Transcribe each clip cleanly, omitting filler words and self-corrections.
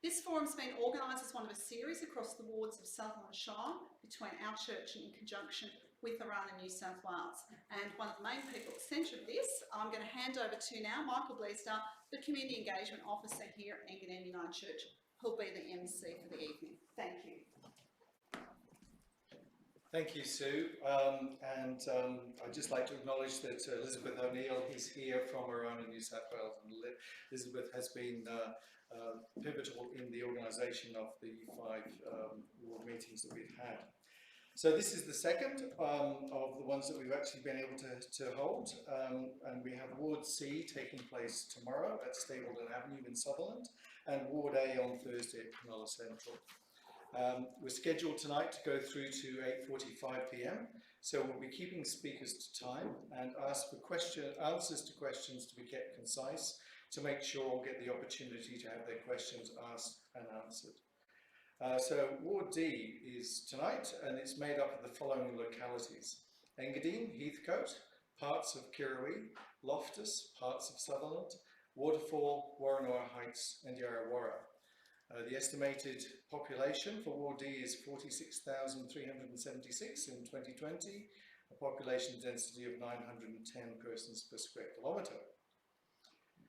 This forum's been organised as one of a series across the wards of Sutherland Shire between our church and in conjunction with Orana, New South Wales. And one of the main people at the centre of this, I'm going to hand over to now Michael Bleasdale, the Community Engagement Officer here at Engadine United Church, who'll be the MC for the evening. Thank you. Thank you, Sue. I'd just like to acknowledge that Elizabeth O'Neill is here from Orana, New South Wales, and Elizabeth has been pivotal in the organisation of the 5 ward meetings that we've had. So this is the second of the ones that we've actually been able to hold, and we have Ward C taking place tomorrow at Stapleton Avenue in Sutherland, and Ward A on Thursday at Cronulla Central. We're scheduled tonight to go through to 8:45 p.m, so we'll be keeping speakers to time and ask for answers to questions to be kept concise to make sure all get the opportunity to have their questions asked and answered. So Ward D is tonight, and it's made up of the following localities: Engadine, Heathcote, parts of Kirrawee, Loftus, parts of Sutherland, Waterfall, Woronora Heights and Yarrawarrah. The estimated population for Ward D is 46,376 in 2020, a population density of 910 persons per square kilometre.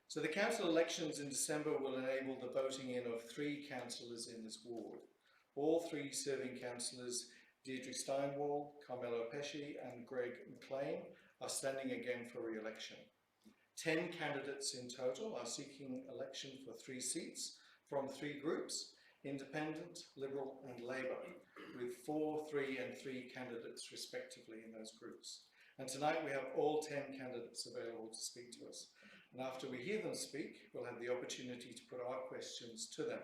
So the council elections in December will enable the voting in of 3 councillors in this ward. All 3 serving councillors, Deirdre Steinwall, Carmelo Pesci and Greg McLean, are standing again for re-election. 10 candidates in total are seeking election for 3 seats from 3 groups: Independent, Liberal and Labour, with 4, 3 and 3 candidates respectively in those groups. And tonight we have all 10 candidates available to speak to us. And after we hear them speak, we'll have the opportunity to put our questions to them.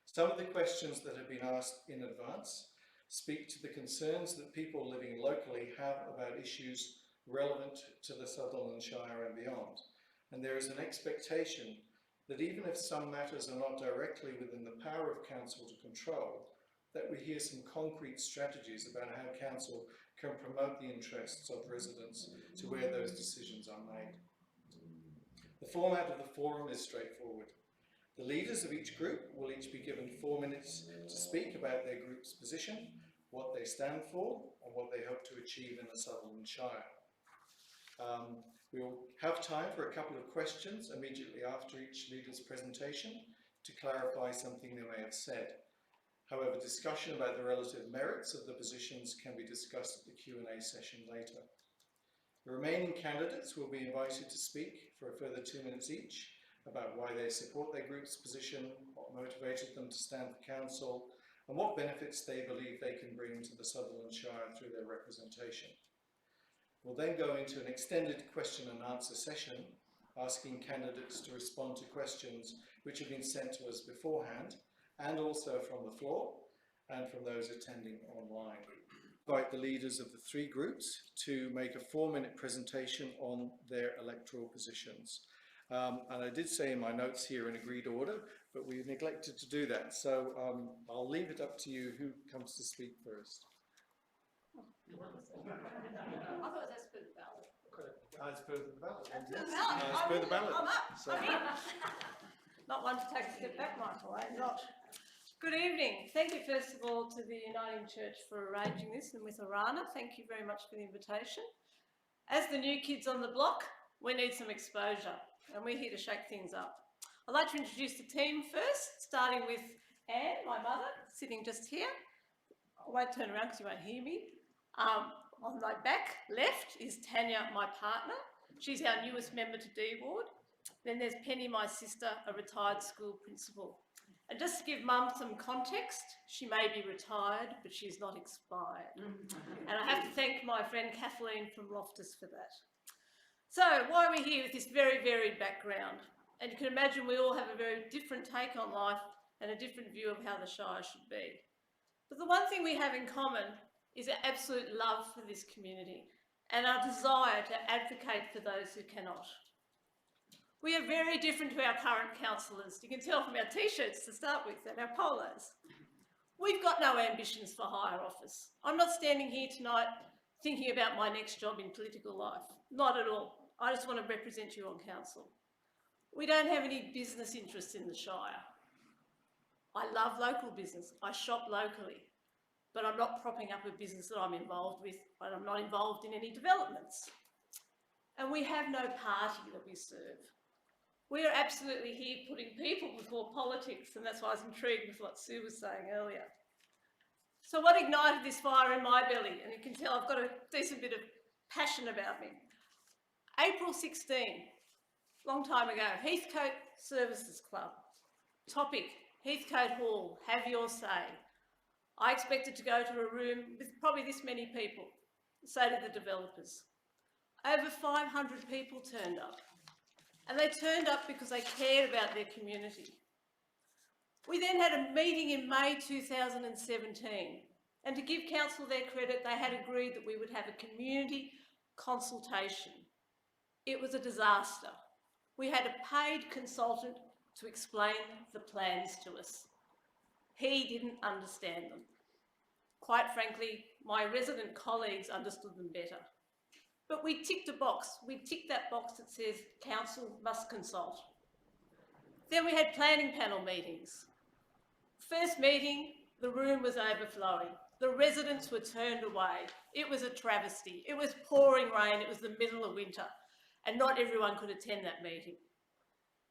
Some of the questions that have been asked in advance speak to the concerns that people living locally have about issues relevant to the Sutherland Shire and beyond. And there is an expectation that even if some matters are not directly within the power of council to control, that we hear some concrete strategies about how council can promote the interests of residents to where those decisions are made. The format of the forum is straightforward. The leaders of each group will each be given 4 minutes to speak about their group's position, what they stand for, and what they hope to achieve in the Sutherland Shire. We will have time for a couple of questions immediately after each leader's presentation to clarify something they may have said. However, discussion about the relative merits of the positions can be discussed at the Q&A session later. The remaining candidates will be invited to speak for a further 2 minutes each about why they support their group's position, what motivated them to stand for council, and what benefits they believe they can bring to the Sutherland Shire through their representation. We'll then go into an extended question and answer session, asking candidates to respond to questions which have been sent to us beforehand, and also from the floor, and from those attending online. I invite the leaders of the 3 groups to make a 4-minute presentation on their electoral positions. And I did say in my notes here in agreed order, but we neglected to do that. So I'll leave it up to you who comes to speak first. I thought it was as per the ballot. As per the ballot. As per the ballot. As per the ballot. I'm up. So, I'm in. Not one to take a step back, Michael, eh? Not. Good evening. Thank you, first of all, to the Uniting Church for arranging this, and with Orana, thank you very much for the invitation. As the new kids on the block, we need some exposure, and we're here to shake things up. I'd like to introduce the team first, starting with Anne, my mother, sitting just here. I won't turn around because you won't hear me. On my back left is Tanya, my partner. She's our newest member to D Ward. Then there's Penny, my sister, a retired school principal. And just to give Mum some context, she may be retired, but she's not expired. And I have to thank my friend Kathleen from Loftus for that. So why are we here with this very varied background? And you can imagine we all have a very different take on life and a different view of how the Shire should be. But the one thing we have in common is our absolute love for this community and our desire to advocate for those who cannot. We are very different to our current councillors. You can tell from our t-shirts to start with and our polos. We've got no ambitions for higher office. I'm not standing here tonight thinking about my next job in political life. Not at all. I just want to represent you on council. We don't have any business interests in the Shire. I love local business. I shop locally, but I'm not propping up a business that I'm involved with, and I'm not involved in any developments. And we have no party that we serve. We are absolutely here putting people before politics, and that's why I was intrigued with what Sue was saying earlier. So what ignited this fire in my belly? And you can tell I've got a decent bit of passion about me. April 16, long time ago, Heathcote Services Club. Topic, Heathcote Hall, have your say. I expected to go to a room with probably this many people, say to the developers. Over 500 people turned up. And they turned up because they cared about their community. We then had a meeting in May 2017, and to give council their credit, they had agreed that we would have a community consultation. It was a disaster. We had a paid consultant to explain the plans to us. He didn't understand them. Quite frankly, my resident colleagues understood them better. But we ticked a box. We ticked that box that says council must consult. Then we had planning panel meetings. First meeting, the room was overflowing. The residents were turned away. It was a travesty. It was pouring rain. It was the middle of winter, and not everyone could attend that meeting.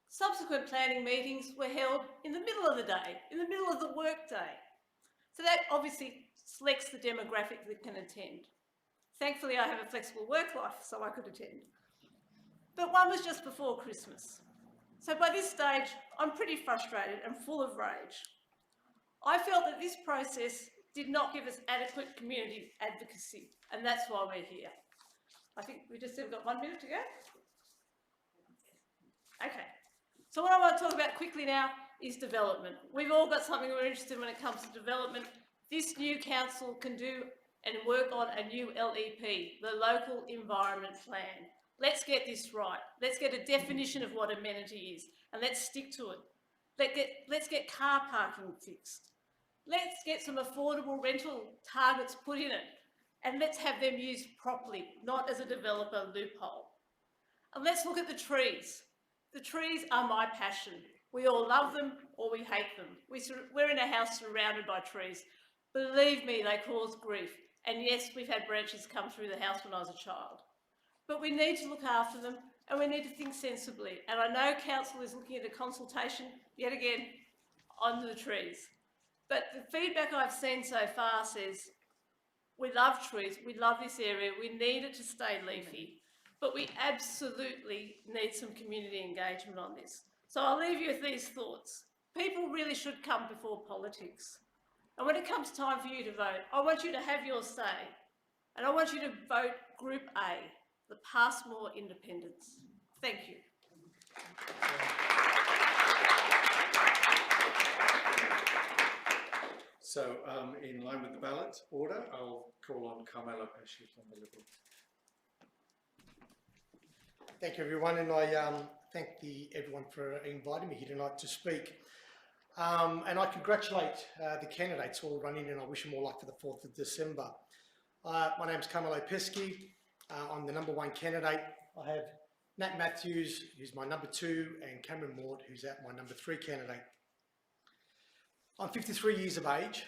Subsequent planning meetings were held in the middle of the day, in the middle of the work day. So that obviously selects the demographic that can attend. Thankfully, I have a flexible work life, so I could attend. But one was just before Christmas. So by this stage, I'm pretty frustrated and full of rage. I felt that this process did not give us adequate community advocacy, and that's why we're here. I think we just said we've got 1 minute to go. Okay. So what I want to talk about quickly now is development. We've all got something we're interested in when it comes to development. This new council can do and work on a new LEP, the Local Environment Plan. Let's get this right. Let's get a definition of what amenity is, and let's stick to it. Let's get car parking fixed. Let's get some affordable rental targets put in it, and let's have them used properly, not as a developer loophole. And let's look at the trees. The trees are my passion. We all love them or we hate them. We're in a house surrounded by trees. Believe me, they cause grief. And yes, we've had branches come through the house when I was a child. But we need to look after them, and we need to think sensibly. And I know council is looking at a consultation, yet again, on the trees. But the feedback I've seen so far says, we love trees, we love this area, we need it to stay leafy, but we absolutely need some community engagement on this. So I'll leave you with these thoughts. People really should come before politics. And when it comes time for you to vote, I want you to have your say. And I want you to vote Group A, the Passmore Independents. Thank you. So, in line with the ballot order, I'll call on Carmelo Pesci from the Liberals. Thank you, everyone, and I thank everyone for inviting me here tonight to speak. And I congratulate the candidates all running, and I wish them all luck for the 4th of December. My name's Carmelo Pesci. I'm the #1 candidate. I have Nat Matthews, who's my #2, and Cameron Mort, who's my #3 candidate. I'm 53 years of age.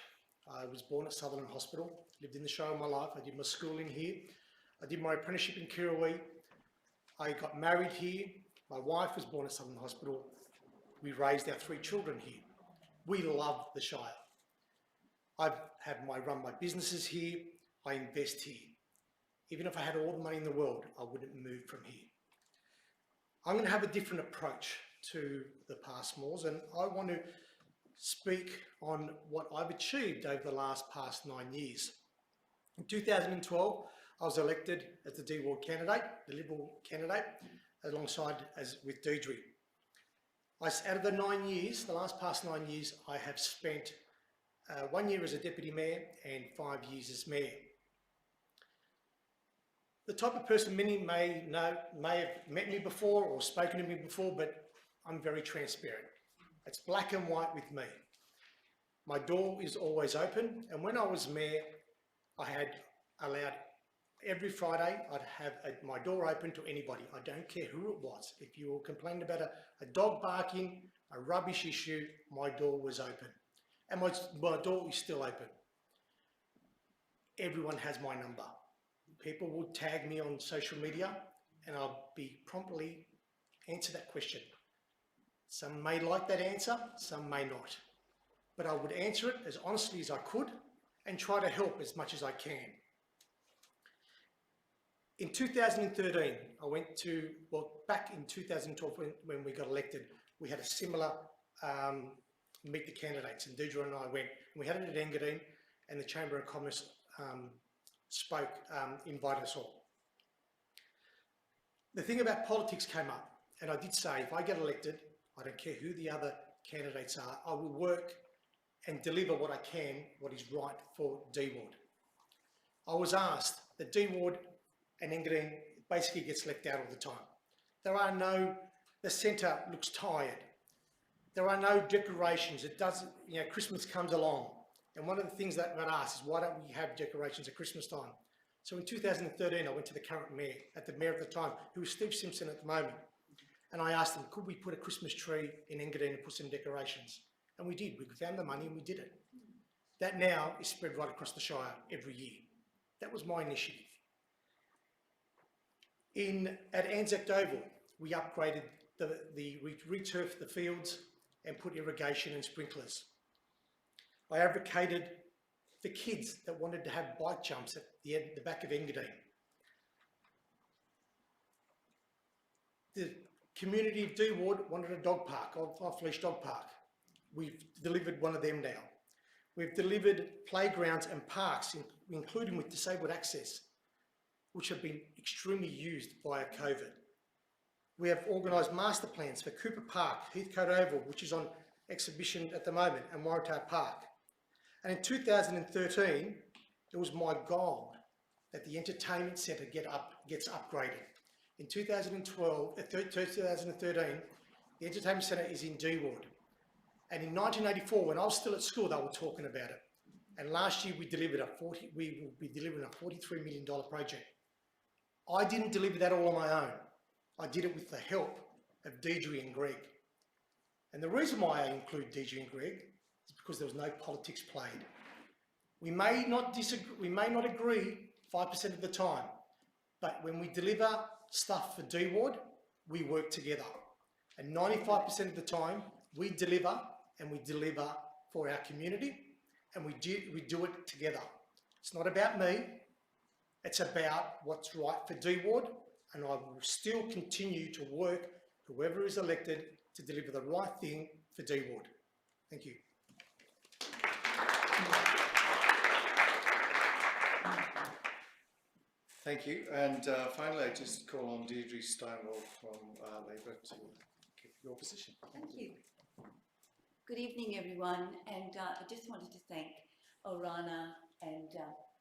I was born at Sutherland Hospital, lived in the Shire all my life. I did my schooling here. I did my apprenticeship in Kirrawee. I got married here. My wife was born at Sutherland Hospital. We raised our 3 children here. We love the Shire. I run my businesses here. I invest here. Even if I had all the money in the world, I wouldn't move from here. I'm going to have a different approach to the Passmores, and I want to speak on what I've achieved over the past 9 years. In 2012, I was elected as the D Ward candidate, the Liberal candidate, alongside with Deidre. Out of the 9 years, the past 9 years, I have spent 1 year as a deputy mayor and 5 years as mayor. The type of person many may have met me before or spoken to me before, but I'm very transparent. It's black and white with me. My door is always open, and when I was mayor, I had allowed every Friday, I'd have my door open to anybody. I don't care who it was. If you were complaining about a dog barking, a rubbish issue, my door was open. and my door is still open. Everyone has my number. People will tag me on social media and I'll be promptly answer that question. Some may like that answer, some may not. But I would answer it as honestly as I could and try to help as much as I can. In 2013, I went to, well, back in 2012 when we got elected, we had a similar meet the candidates, and Deidre and I went. We had it at Engadine, and the Chamber of Commerce invited us all. The thing about politics came up, and I did say, if I get elected, I don't care who the other candidates are, I will work and deliver what I can, what is right for D Ward. I was asked that D Ward and Engadine basically gets left out all the time. There are no, the centre looks tired. There are no decorations. It doesn't, Christmas comes along. And one of the things that got asked is, why don't we have decorations at Christmas time? So in 2013, I went to the current mayor, at the mayor at the time, who is Steve Simpson at the moment. And I asked him, could we put a Christmas tree in Engadine and put some decorations? And we did. We found the money and we did it. That now is spread right across the Shire every year. That was my initiative. At Anzac Oval, we upgraded we returfed the fields and put irrigation and sprinklers. I advocated for kids that wanted to have bike jumps at the back of Engadine. The community of D Ward wanted a dog park, off-leash dog park. We've delivered one of them now. We've delivered playgrounds and parks, including with disabled access, which have been extremely used via COVID. We have organised master plans for Cooper Park, Heathcote Oval, which is on exhibition at the moment, and Waterfall Park. And in 2013, it was my goal that the entertainment centre gets upgraded. In 2013, the entertainment centre is in D Ward. And in 1984, when I was still at school, they were talking about it. And last year we will be delivering a $43 million project. I didn't deliver that all on my own. I did it with the help of Deidre and Greg. And the reason why I include Deidre and Greg is because there was no politics played. We may not disagree, we may not agree 5% of the time, but when we deliver stuff for D Ward, we work together. And 95% of the time, we deliver, and we deliver for our community, and we do it together. It's not about me, it's about what's right for D Ward, and I will still continue to work, whoever is elected, to deliver the right thing for D Ward. Thank you. Thank you. And finally, I just call on Deirdre Steinwell from Labour to give your position. Thank you. Good evening, everyone. And I just wanted to thank Orana and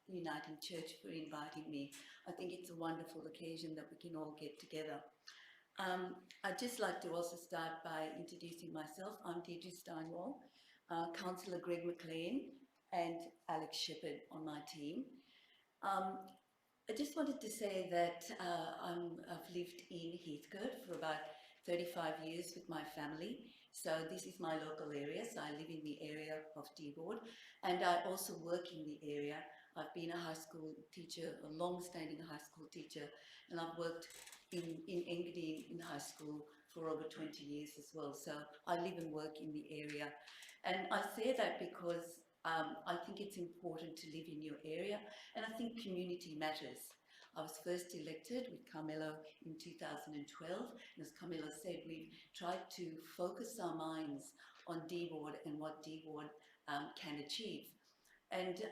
Uniting Church for inviting me. I think it's a wonderful occasion that we can all get together. I'd just like to also start by introducing myself. I'm Deirdre Steinwell, Councillor Greg McLean and Alex Shepherd on my team. I just wanted to say that I've lived in Heathcote for about 35 years with my family. So this is my local area. So I live in the area of D Ward, and I also work in the area. I've been a high school teacher, a long-standing high school teacher, and I've worked in Engadine in high school for over 20 years as well. So I live and work in the area. And I say that because I think it's important to live in your area, and I think community matters. I was first elected with Carmelo in 2012, and as Carmelo said, we've tried to focus our minds on D Ward and what D Ward can achieve. And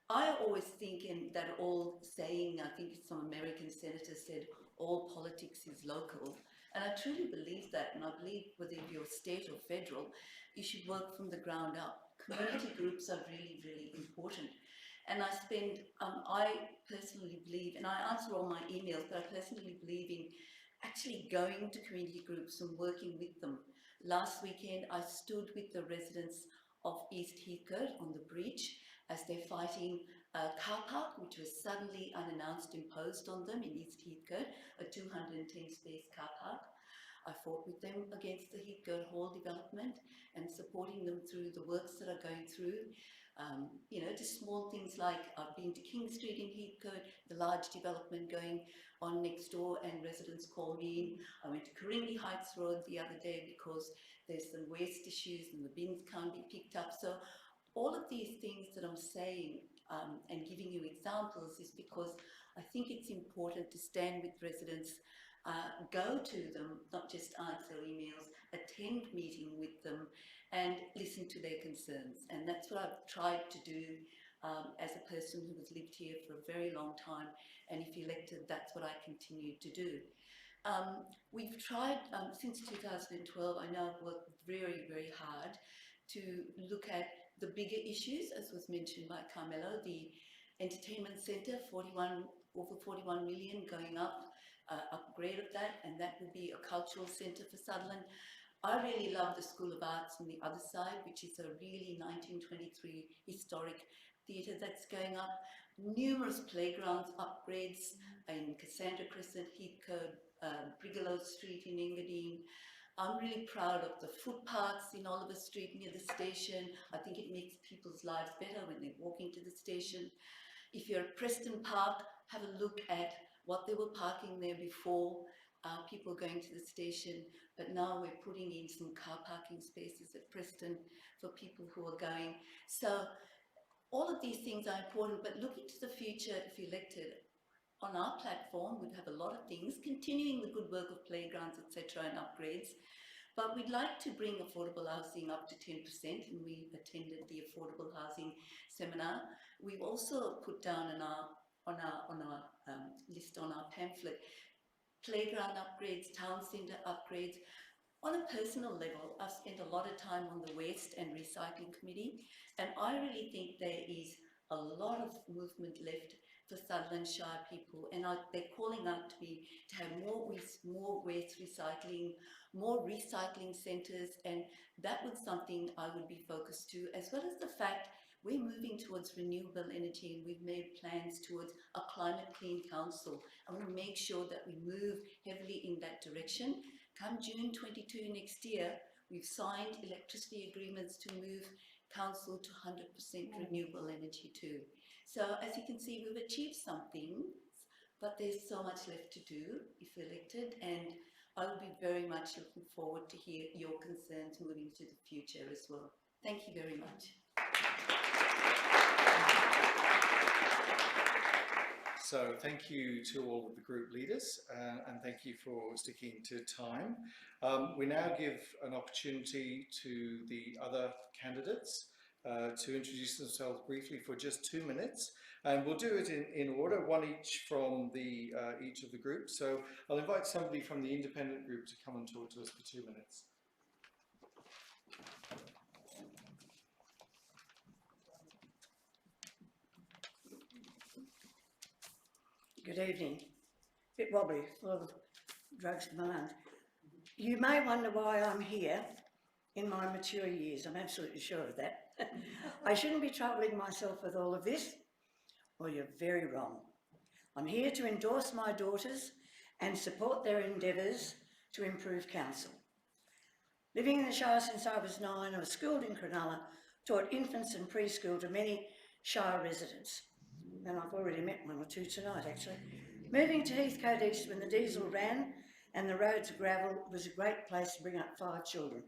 I always think in that old saying, I think some American senator said, all politics is local. And I truly believe that, and I believe whether you're state or federal, you should work from the ground up. Community groups are really, really important. And I personally believe, and I answer all my emails, but I personally believe in actually going to community groups and working with them. Last weekend, I stood with the residents of East Heathcote on the bridge as they're fighting a car park, which was suddenly unannounced imposed on them in East Heathcote, a 210 space car park. I fought with them against the Heathcote Hall development and supporting them through the works that are going through. You know, just small things like I've been to King Street in Heathcote, the large development going on next door, and residents call me in. I went to Woronora Heights Road the other day because there's some waste issues and the bins can't be picked up. So all of these things that I'm saying and giving you examples is because I think it's important to stand with residents, go to them, not just answer emails, attend meeting with them and listen to their concerns. And that's what I've tried to do as a person who has lived here for a very long time, and if elected, that's what I continue to do. We've tried since 2012, I know I've worked very, very hard to look at the bigger issues, as was mentioned by Carmelo, the entertainment centre, over 41 million going up, upgrade of that, and that will be a cultural centre for Sutherland. I really love the School of Arts on the other side, which is a really 1923 historic theatre that's going up. Numerous playgrounds upgrades in Cassandra Crescent, Heathcote, Brigalow Street in Engadine. I'm really proud of the footpaths in Oliver Street near the station. I think it makes people's lives better when they're walking to the station. If you're at Preston Park, have a look at what they were parking there before, people going to the station, but now we're putting in some car parking spaces at Preston for people who are going. So all of these things are important, but looking to the future, if elected, on our platform, we'd have a lot of things, continuing the good work of playgrounds, etc. and upgrades, but we'd like to bring affordable housing up to 10%, and we attended the affordable housing seminar. We've also put down on our list on our pamphlet, playground upgrades, town centre upgrades. On a personal level, I've spent a lot of time on the Waste and Recycling Committee, and I really think there is a lot of movement left for Sutherland Shire people, and they're calling out to me to have more waste recycling, more recycling centres, and that was something I would be focused to, as well as the fact we're moving towards renewable energy and we've made plans towards a climate clean council. I want to make sure that we move heavily in that direction. Come June 22 next year, we've signed electricity agreements to move council to 100% renewable energy too. So as you can see, we've achieved something, but there's so much left to do if elected, and I will be very much looking forward to hear your concerns moving to the future as well. Thank you very much. So thank you to all of the group leaders and thank you for sticking to time. We now give an opportunity to the other candidates to introduce themselves briefly for just 2 minutes, and we'll do it in order, one each from each of the groups. So I'll invite somebody from the independent group to come and talk to us for 2 minutes. Good evening. Bit wobbly, full of drugs in my lungs. You may wonder why I'm here in my mature years. I'm absolutely sure of that. I shouldn't be troubling myself with all of this. Well, you're very wrong. I'm here to endorse my daughters and support their endeavours to improve council. Living in the Shire since I was 9, I was schooled in Cronulla, taught infants and preschool to many Shire residents. And I've already met one or two tonight, actually. Moving to Heathcote East when the diesel ran and the roads were gravel was a great place to bring up 5 children.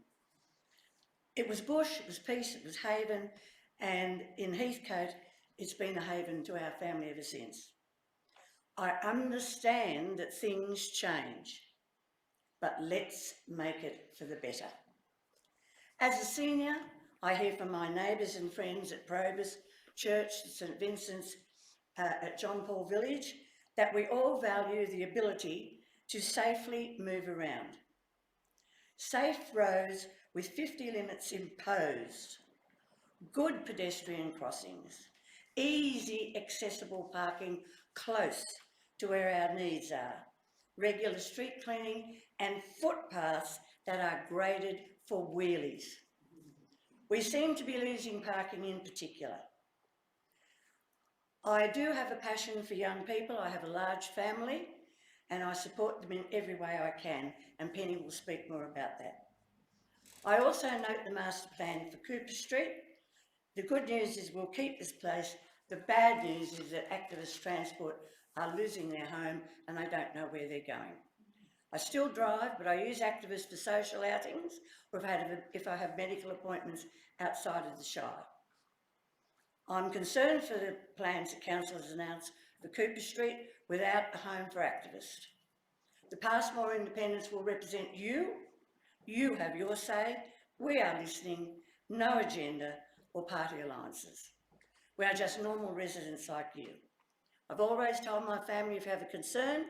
It was bush, it was peace, it was haven, and in Heathcote, it's been a haven to our family ever since. I understand that things change, but let's make it for the better. As a senior, I hear from my neighbours and friends at Probus Church, St Vincent's, at John Paul Village, that we all value the ability to safely move around. Safe roads with 50 limits imposed, good pedestrian crossings, easy accessible parking close to where our needs are, regular street cleaning and footpaths that are graded for wheelies. We seem to be losing parking in particular. I do have a passion for young people. I have a large family and I support them in every way I can, and Penny will speak more about that. I also note the master plan for Cooper Street. The good news is we'll keep this place. The bad news is that activist transport are losing their home and I don't know where they're going. I still drive, but I use activists for social outings or if I have medical appointments outside of the Shire. I'm concerned for the plans that Council has announced for Cooper Street without a home for activists. The Passmore Independents will represent you. You have your say. We are listening. No agenda or party alliances. We are just normal residents like you. I've always told my family if you have a concern,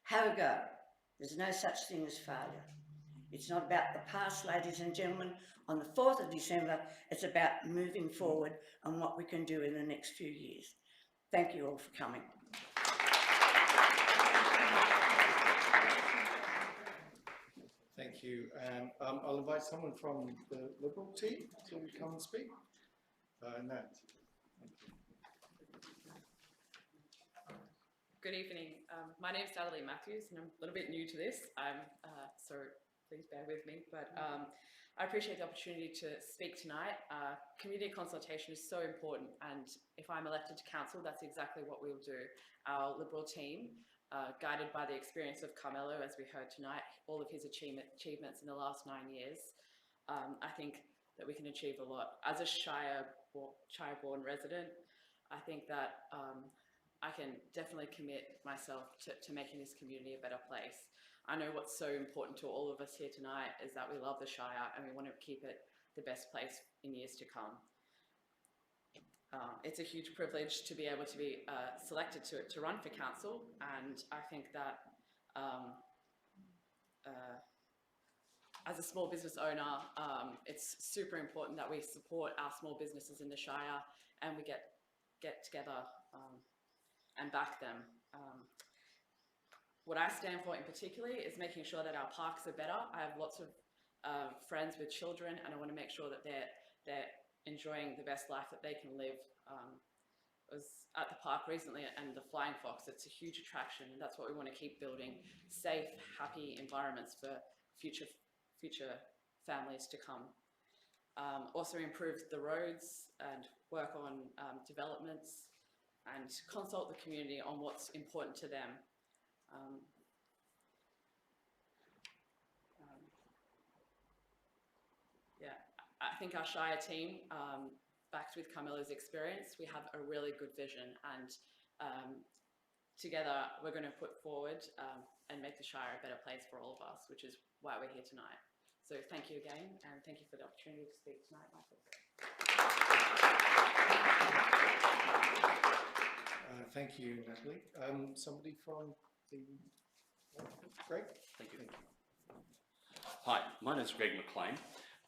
have a go. There's no such thing as failure. It's not about the past, ladies and gentlemen. On the 4th of December, it's about moving forward and what we can do in the next few years. Thank you all for coming. Thank you. And I'll invite someone from the Liberal team to come and speak. Nat. Good evening. My name's Natalie Matthews and I'm a little bit new to this, so please bear with me, but I appreciate the opportunity to speak tonight. Community consultation is so important, and if I'm elected to council, that's exactly what we'll do. Our Liberal team, guided by the experience of Carmelo, as we heard tonight, all of his achievements in the last 9 years, I think that we can achieve a lot. As a Shire-born resident, I think that I can definitely commit myself to making this community a better place. I know what's so important to all of us here tonight is that we love the Shire and we want to keep it the best place in years to come. It's a huge privilege to be able to be selected to run for council, and I think that as a small business owner, it's super important that we support our small businesses in the Shire and we get together and back them. What I stand for in particular is making sure that our parks are better. I have lots of friends with children and I want to make sure that they're enjoying the best life that they can live. I was at the park recently and the Flying Fox, it's a huge attraction, and that's what we want to keep building. Safe, happy environments for future families to come. Also improve the roads and work on developments and consult the community on what's important to them. Yeah, I think our Shire team, backed with Carmelo's experience, we have a really good vision, and together we're going to put forward and make the Shire a better place for all of us, which is why we're here tonight. So thank you again, and thank you for the opportunity to speak tonight, Michael. Thank you, Natalie. Somebody from the... Greg? Thank you. Hi, my name is Greg McLean,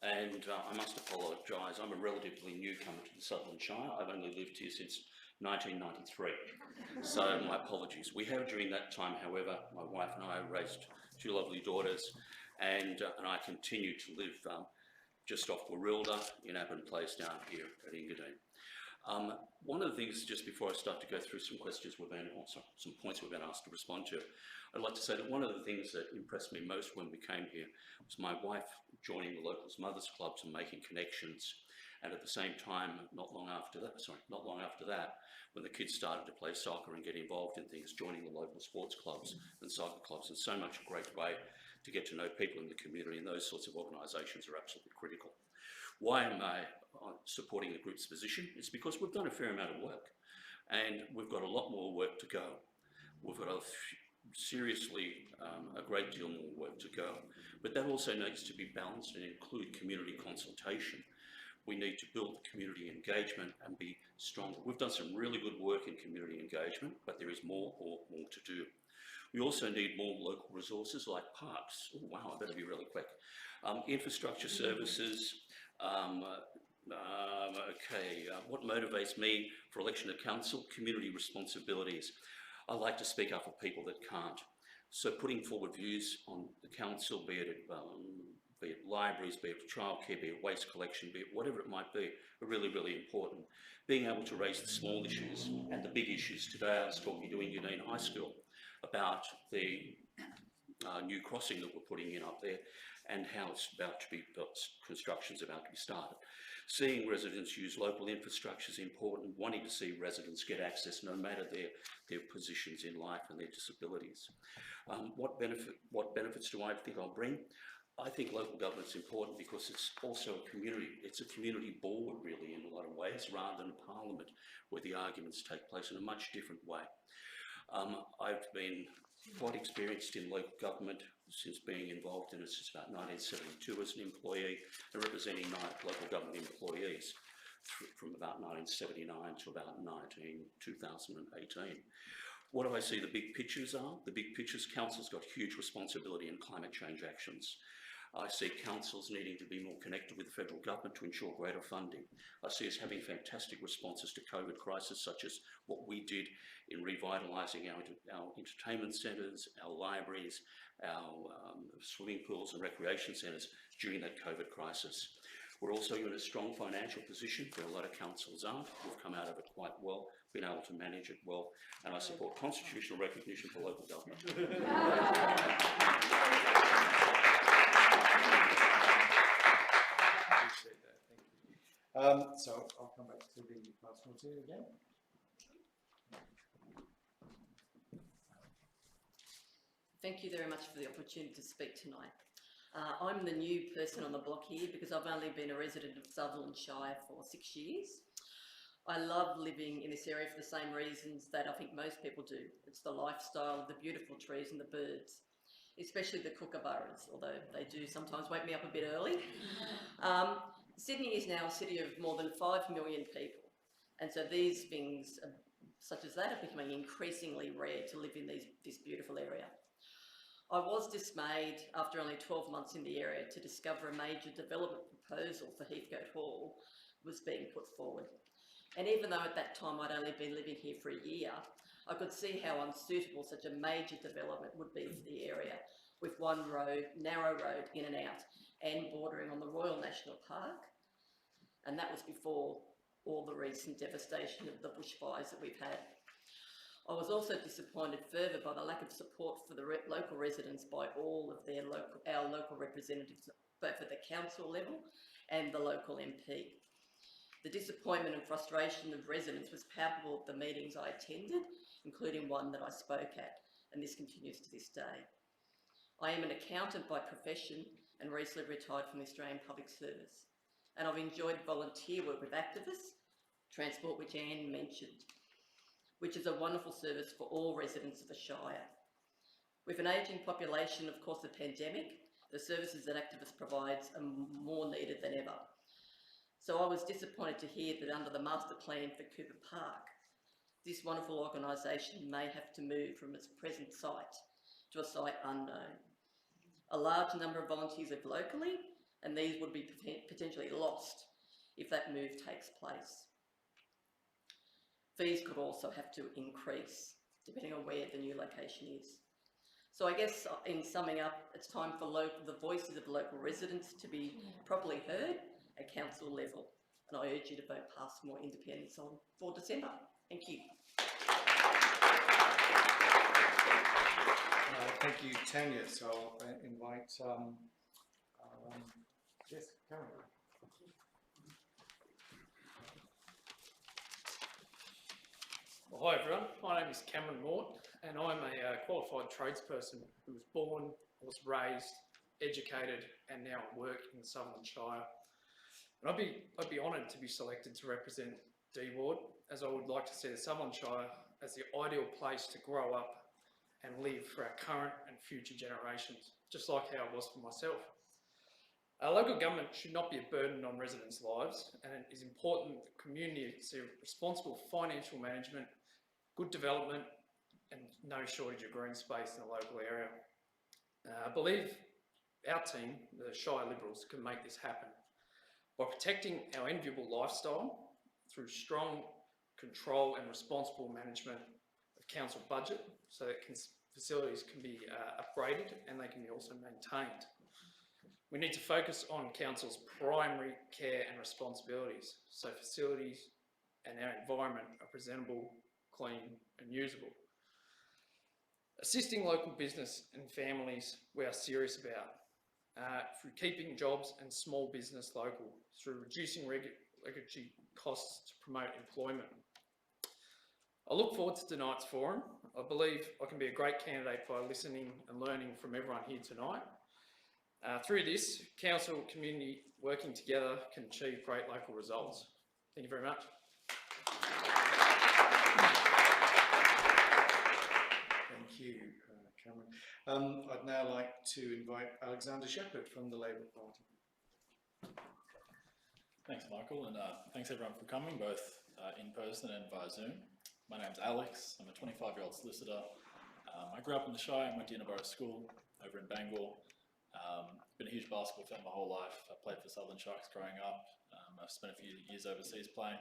and I must apologise. I'm a relatively newcomer to the Sutherland Shire. I've only lived here since 1993, so my apologies. We have, during that time, however, my wife and I raised 2 lovely daughters, and I continue to live just off Warrawana in Abboin Place down here at Engadine. One of the things, just before I start to go through some questions some points we've been asked to respond to, I'd like to say that one of the things that impressed me most when we came here was my wife joining the locals mothers clubs and making connections, and at the same time, not long after that, when the kids started to play soccer and get involved in things, joining the local sports clubs and soccer clubs, and so much a great way to get to know people in the community, and those sorts of organisations are absolutely critical. Why am I supporting the group's position? It's because we've done a fair amount of work, and we've got a lot more work to go. We've got a great deal more work to go, but that also needs to be balanced and include community consultation. We need to build community engagement and be stronger. We've done some really good work in community engagement, but there is more to do. We also need more local resources like parks. Oh, wow, I better be really quick. Infrastructure services. What motivates me for election to council? Community responsibilities. I like to speak up for people that can't. So putting forward views on the council, be it libraries, be it childcare, be it waste collection, be it whatever it might be, are really, really important. Being able to raise the small issues and the big issues. Today I was talking to Engadine High School about the new crossing that we're putting in up there and how it's about to be built, construction's about to be started. Seeing residents use local infrastructure is important, wanting to see residents get access no matter their positions in life and their disabilities. What benefits do I think I'll bring? I think local government's important because it's also a community board really in a lot of ways, rather than a parliament where the arguments take place in a much different way. I've been quite experienced in local government since being involved in it since about 1972 as an employee and representing 9 local government employees from about 1979 to about 2018. What do I see the big pictures are? The big pictures, council's got huge responsibility in climate change actions. I see councils needing to be more connected with the federal government to ensure greater funding. I see us having fantastic responses to COVID crisis, such as what we did in revitalising our entertainment centres, our libraries, our swimming pools and recreation centres during that COVID crisis. We're also in a strong financial position, where a lot of councils aren't. We've come out of it quite well, been able to manage it well, and I support constitutional recognition for local government. Appreciate that, thank you. So I'll come back to the last one too again. Thank you very much for the opportunity to speak tonight. I'm the new person on the block here because I've only been a resident of Sutherland Shire for 6 years. I love living in this area for the same reasons that I think most people do. It's the lifestyle, the beautiful trees and the birds, especially the kookaburras, although they do sometimes wake me up a bit early. Sydney is now a city of more than 5 million people, and so these things such as that are becoming increasingly rare to live in this beautiful area. I was dismayed after only 12 months in the area to discover a major development proposal for Heathcote Hall was being put forward. And even though at that time I'd only been living here for a year, I could see how unsuitable such a major development would be for the area, with one road, narrow road in and out, and bordering on the Royal National Park. And that was before all the recent devastation of the bushfires that we've had. I was also disappointed further by the lack of support for the local residents by all of our local representatives, both at the council level and the local MP. The disappointment and frustration of residents was palpable at the meetings I attended, including one that I spoke at, and this continues to this day. I am an accountant by profession and recently retired from the Australian Public Service, and I've enjoyed volunteer work with activists, Transport, which Anne mentioned, which is a wonderful service for all residents of the Shire. With an ageing population, of course, the pandemic, the services that activists provide are more needed than ever. So I was disappointed to hear that under the master plan for Cooper Park, this wonderful organisation may have to move from its present site to a site unknown. A large number of volunteers live locally, and these would be potentially lost if that move takes place. Fees could also have to increase depending on where the new location is. So I guess in summing up, it's time for the voices of local residents to be properly heard at council level. And I urge you to vote Pass More Independence on 4 December. Thank you. Thank you, Tanya. So I'll invite, yes, Karen. Well, hi everyone, my name is Cameron Mort and I'm a qualified tradesperson who was born, was raised, educated and now work in the Sutherland Shire. And I'd be honoured to be selected to represent D Ward, as I would like to see the Sutherland Shire as the ideal place to grow up and live for our current and future generations, just like how it was for myself. Our local government should not be a burden on residents' lives, and it is important that the community see responsible financial management, good development and no shortage of green space in the local area. I believe our team, the Shire Liberals, can make this happen by protecting our enviable lifestyle through strong control and responsible management of council budget so that facilities can be upgraded and they can be also maintained. We need to focus on council's primary care and responsibilities so facilities and our environment are presentable, clean and usable. Assisting local business and families we are serious about, through keeping jobs and small business local, through reducing regulatory costs to promote employment. I look forward to tonight's forum. I believe I can be a great candidate by listening and learning from everyone here tonight. Through this, council community working together can achieve great local results. Thank you very much. Thank you, Cameron. I'd now like to invite Alexander Shepherd from the Labour Party. Thanks, Michael, and thanks everyone for coming, both in person and via Zoom. My name's Alex. I'm a 25-year-old solicitor. I grew up in the Shire and went to Yarrawarrah School over in Bangor. Been a huge basketball fan my whole life. I played for Sutherland Sharks growing up. I've spent a few years overseas playing,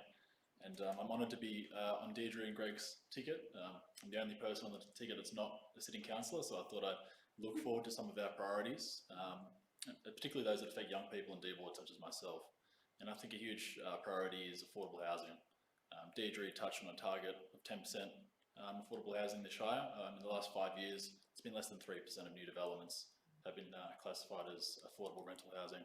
and I'm honoured to be on Deirdre and Greg's ticket. I'm the only person on the ticket that's not a sitting councillor, so I thought I'd look forward to some of our priorities, particularly those that affect young people in deed wards such as myself. And I think a huge priority is affordable housing. Deirdre touched on a target of 10% affordable housing in the Shire. In the last 5 years, it's been less than 3% of new developments have been classified as affordable rental housing.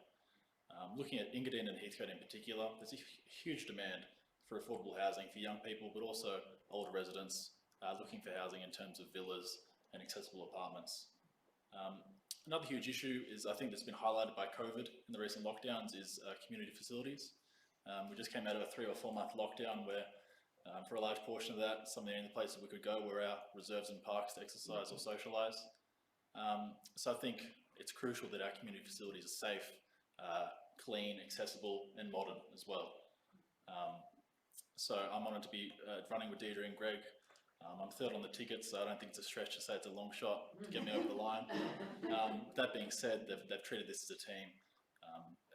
Looking at Engadine and Heathcote in particular, there's a huge demand for affordable housing for young people, but also older residents looking for housing in terms of villas and accessible apartments. Another huge issue is, I think that's been highlighted by COVID in the recent lockdowns, is community facilities. We just came out of a 3 or 4 month lockdown where for a large portion of that, some of the only places we could go were our reserves and parks to exercise or socialise. So I think it's crucial that our community facilities are safe, clean, accessible and modern as well. So I'm honoured to be running with Deirdre and Greg. I'm third on the ticket, so I don't think it's a stretch to say it's a long shot to get me over the line. That being said, they've treated this as a team.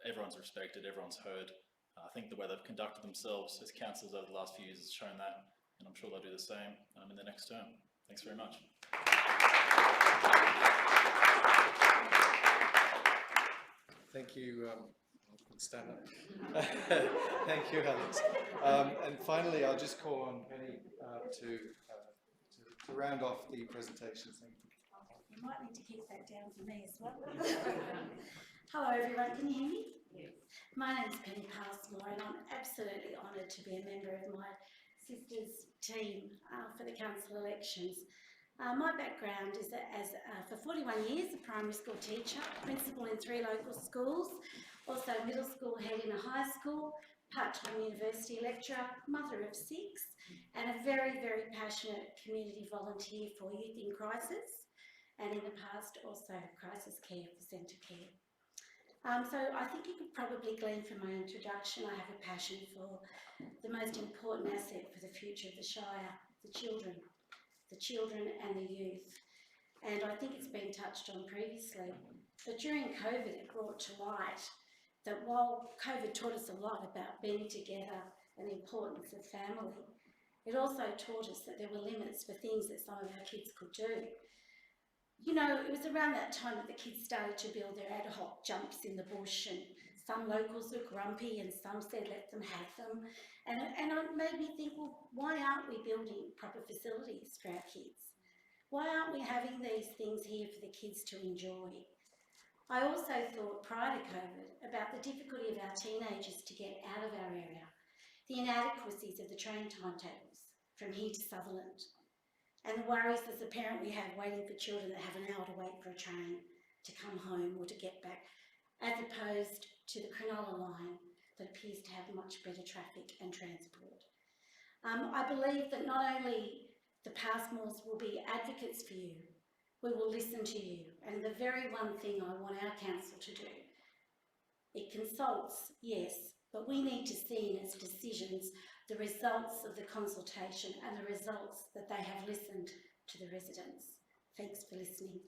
Everyone's respected, everyone's heard. I think the way they've conducted themselves as councillors over the last few years has shown that, and I'm sure they'll do the same in the next term. Thanks very much. Thank you. Stand up. Thank you, Alex. And finally, I'll just call on Penny to round off the presentation. Thank you. You might need to keep that down for me as well. Hello, everyone. Can you hear me? Yes. My name is Penny Passmore, and I'm absolutely honoured to be a member of my sister's team for the council elections. My background is that for 41 years, a primary school teacher, principal in 3 local schools, also middle school head in a high school, part-time university lecturer, mother of 6, and a very, very passionate community volunteer for youth in crisis, and in the past also crisis care for centre care. So I think you could probably glean from my introduction, I have a passion for the most important asset for the future of the Shire, the children and the youth. And I think it's been touched on previously, but during COVID it brought to light that while COVID taught us a lot about being together and the importance of family, it also taught us that there were limits for things that some of our kids could do. You know, it was around that time that the kids started to build their ad hoc jumps in the bush, and some locals were grumpy and some said let them have them. And it made me think, well, why aren't we building proper facilities for our kids? Why aren't we having these things here for the kids to enjoy? I also thought prior to COVID about the difficulty of our teenagers to get out of our area, the inadequacies of the train timetables from here to Sutherland, and the worries as a parent we have waiting for children that have an hour to wait for a train to come home or to get back, as opposed to the Cronulla line that appears to have much better traffic and transport. I believe that not only the Passmores will be advocates for you, we will listen to you, and the very one thing I want our council to do, it consults, yes, but we need to see in its decisions the results of the consultation and the results that they have listened to the residents. Thanks for listening.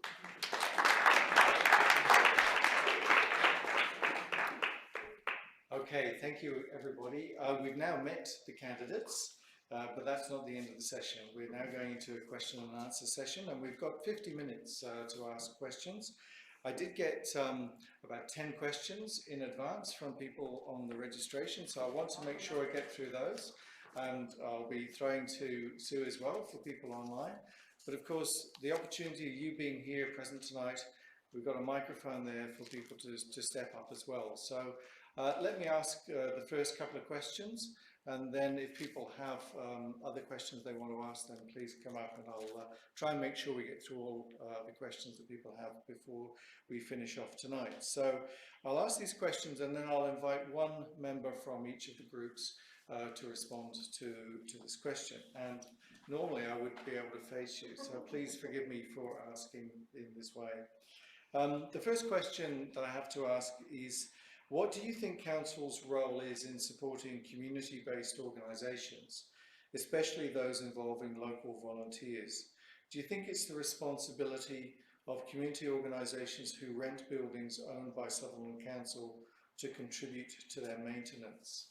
Okay, thank you everybody. We've now met the candidates, but that's not the end of the session. We're now going into a question and answer session, and we've got 50 minutes to ask questions. I did get about 10 questions in advance from people on the registration, so I want to make sure I get through those, and I'll be throwing to Sue as well for people online. But of course, the opportunity of you being here present tonight, we've got a microphone there for people to step up as well. So let me ask the first couple of questions, and then if people have other questions they want to ask, then please come up and I'll try and make sure we get through all the questions that people have before we finish off tonight. So I'll ask these questions and then I'll invite one member from each of the groups to respond to this question. And normally I would be able to face you, so please forgive me for asking in this way. The first question that I have to ask is, what do you think Council's role is in supporting community-based organisations, especially those involving local volunteers? Do you think it's the responsibility of community organisations who rent buildings owned by Sutherland Council to contribute to their maintenance?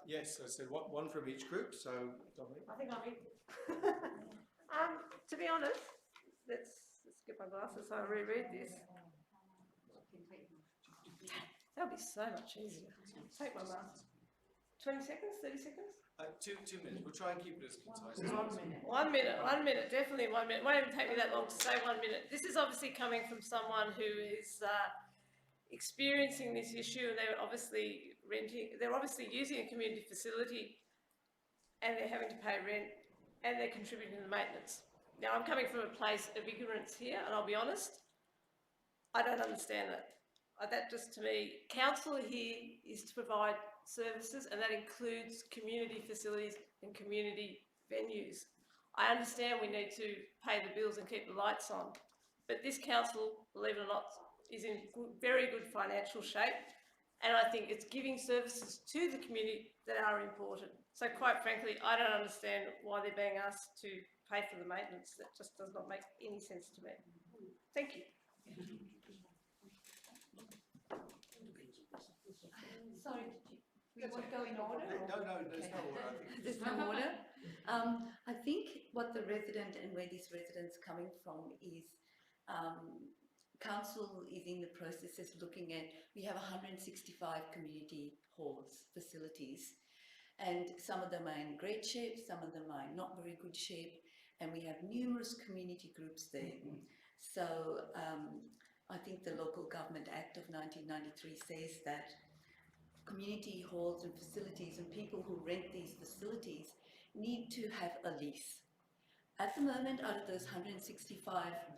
Yes, I said one from each group, so Dominic. I think I'm in. To be honest, let's get my glasses so I reread this. That'll be so much easier. Take my mask. 20 seconds, 30 seconds? 2 minutes. We'll try and keep it as concise as possible. 1 minute, definitely 1 minute. It won't even take me that long to say 1 minute. This is obviously coming from someone who is experiencing this issue, and they're obviously using a community facility and they're having to pay rent and they're contributing to the maintenance. Now, I'm coming from a place of ignorance here, and I'll be honest, I don't understand that. That just, to me, council here is to provide services, and that includes community facilities and community venues. I understand we need to pay the bills and keep the lights on, but this council, believe it or not, is in very good financial shape, and I think it's giving services to the community that are important. So quite frankly, I don't understand why they're being asked to pay for the maintenance. That just does not make any sense to me. Thank you. Sorry, we want to go in order? No, there's no order. I think There's no order. I think what the resident and where this resident's coming from is council is in the process of looking at, we have 165 community halls, facilities, and some of them are in great shape, some of them are in not very good shape, and we have numerous community groups there. So I think the Local Government Act of 1993 says that community halls and facilities and people who rent these facilities need to have a lease. At the moment, out of those 165